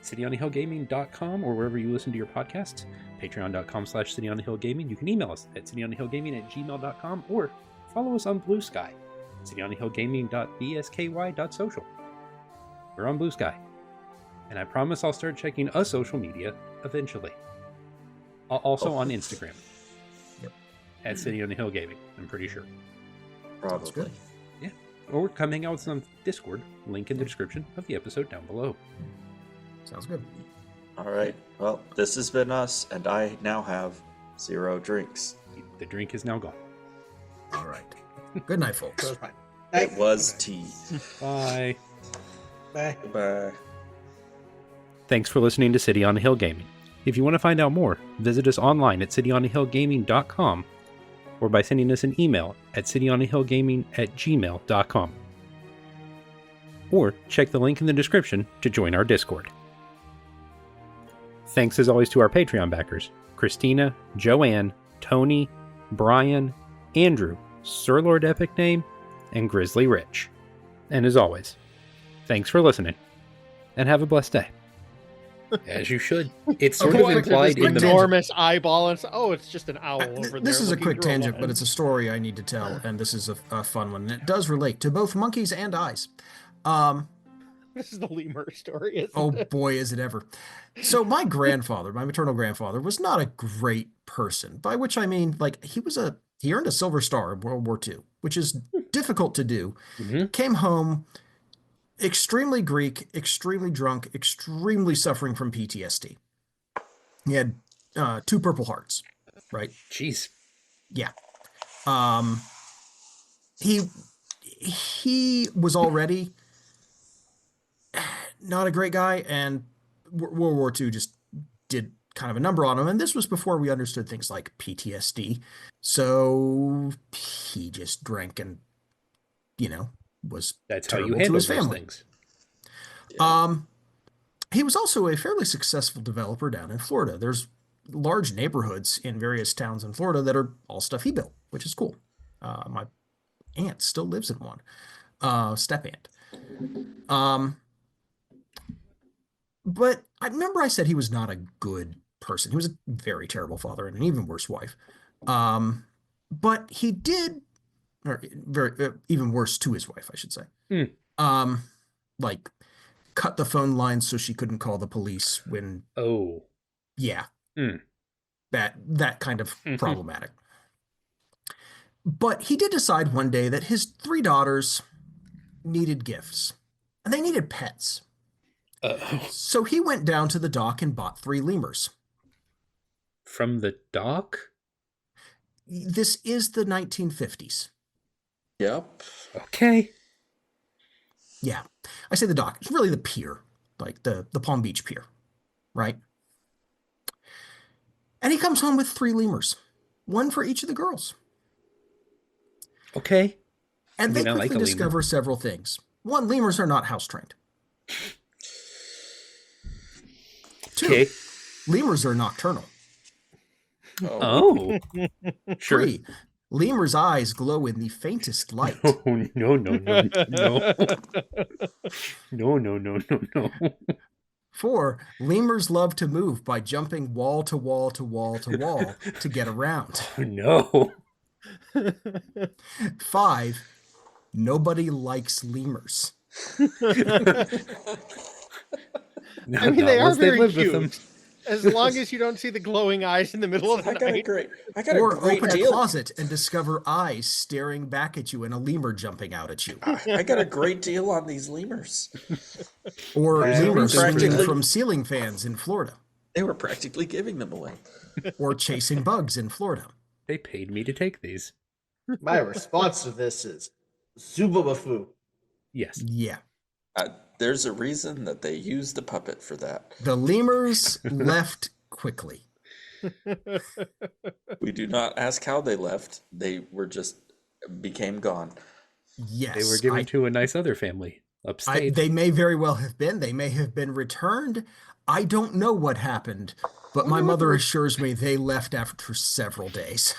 Speaker 1: CityOnAHillGaming.com or wherever you listen to your podcasts. Patreon.com/CityOnAHillGaming. You can email us at CityOnAHillGaming@gmail.com or follow us on Blue Sky. CityOnAHillGaming.bsky.social. We're on Blue Sky. And I promise I'll start checking us social media eventually. Also on Instagram. At City on the Hill Gaming, I'm pretty sure.
Speaker 5: Probably.
Speaker 1: Yeah. Or come hang out with us on Discord. Link in the description of the episode down below.
Speaker 2: Sounds good.
Speaker 5: All right. Well, this has been us, and I now have 0 drinks.
Speaker 1: The drink is now gone.
Speaker 2: All right. Good night, folks.
Speaker 5: It was tea.
Speaker 1: Bye.
Speaker 3: Bye.
Speaker 5: Bye.
Speaker 1: Thanks for listening to City on the Hill Gaming. If you want to find out more, visit us online at cityonthehillgaming.com or by sending us an email at cityonthehillgaming@gmail.com. Or check the link in the description to join our Discord. Thanks as always to our Patreon backers, Christina, Joanne, Tony, Bryan, Andrew, Sir Lord Epic Name, and Grizzly Rich. And as always, thanks for listening, and have a blessed day. As you should. It's sort of implied in the
Speaker 4: enormous eyeball, and it's just an owl over there.
Speaker 2: This is a quick tangent, but it's a story I need to tell, and this is a fun one. And it does relate to both monkeys and eyes.
Speaker 4: This is the lemur story, isn't
Speaker 2: it? Boy, is it ever. So my grandfather, my maternal grandfather, was not a great person, by which I mean, he earned a Silver Star in World War II, which is difficult to do. Mm-hmm. Came home extremely Greek, extremely drunk, extremely suffering from PTSD. He had 2 Purple Hearts, right?
Speaker 1: Jeez.
Speaker 2: Yeah. He was already not a great guy, and World War II just did kind of a number on him, and this was before we understood things like PTSD. So he just drank and,
Speaker 1: that's how you handle those things.
Speaker 2: Yeah. He was also a fairly successful developer down in Florida. There's large neighborhoods in various towns in Florida that are all stuff he built, which is cool. My aunt still lives in one, step aunt. But I remember I said he was not a good person. He was a very terrible father and an even worse wife. But he did. Or even worse to his wife, I should say. Cut the phone line so she couldn't call the police when.
Speaker 1: Oh.
Speaker 2: Yeah. That kind of problematic. But he did decide one day that his 3 daughters needed gifts, and they needed pets. So he went down to the dock and bought 3 lemurs.
Speaker 1: From the dock?
Speaker 2: This is the 1950s.
Speaker 5: Yep.
Speaker 1: Okay.
Speaker 2: Yeah. I say the dock. It's really the pier, like the Palm Beach pier, right? And he comes home with 3 lemurs, one for each of the girls.
Speaker 1: Okay.
Speaker 2: And they
Speaker 1: I like
Speaker 2: quickly
Speaker 1: a lemur.
Speaker 2: discover several things. 1, lemurs are not house trained. 2,
Speaker 1: Okay.
Speaker 2: lemurs are nocturnal.
Speaker 1: Oh. Sure.
Speaker 2: 3, lemurs' eyes glow in the faintest light.
Speaker 1: Oh, no. No.
Speaker 2: 4, lemurs love to move by jumping wall to wall to wall to wall to get around.
Speaker 1: Oh, no.
Speaker 2: 5, nobody likes lemurs.
Speaker 4: I mean, they are
Speaker 1: once they've
Speaker 4: very
Speaker 1: lived with
Speaker 4: cute.
Speaker 1: them.
Speaker 4: As long as you don't see the glowing eyes in the middle of the
Speaker 5: I got a
Speaker 4: night.
Speaker 5: great
Speaker 2: Or open a
Speaker 5: deal.
Speaker 2: closet and discover eyes staring back at you and a lemur jumping out at you.
Speaker 5: I got a great deal on these lemurs.
Speaker 2: Or
Speaker 3: Yeah.
Speaker 2: lemurs swinging
Speaker 5: Practically-
Speaker 2: from ceiling fans in Florida.
Speaker 5: They were practically giving them away.
Speaker 2: Or chasing bugs in Florida.
Speaker 1: They paid me to take these.
Speaker 3: My response to this is Zubabafu.
Speaker 1: Yes.
Speaker 2: Yeah.
Speaker 5: There's a reason that they used the puppet for that.
Speaker 2: The lemurs left quickly.
Speaker 5: We do not ask how they left. They were just became gone.
Speaker 2: Yes.
Speaker 1: They were given to a nice other family upstate.
Speaker 2: They may very well have been. They may have been returned. I don't know what happened, but my mother assures me they left after several days.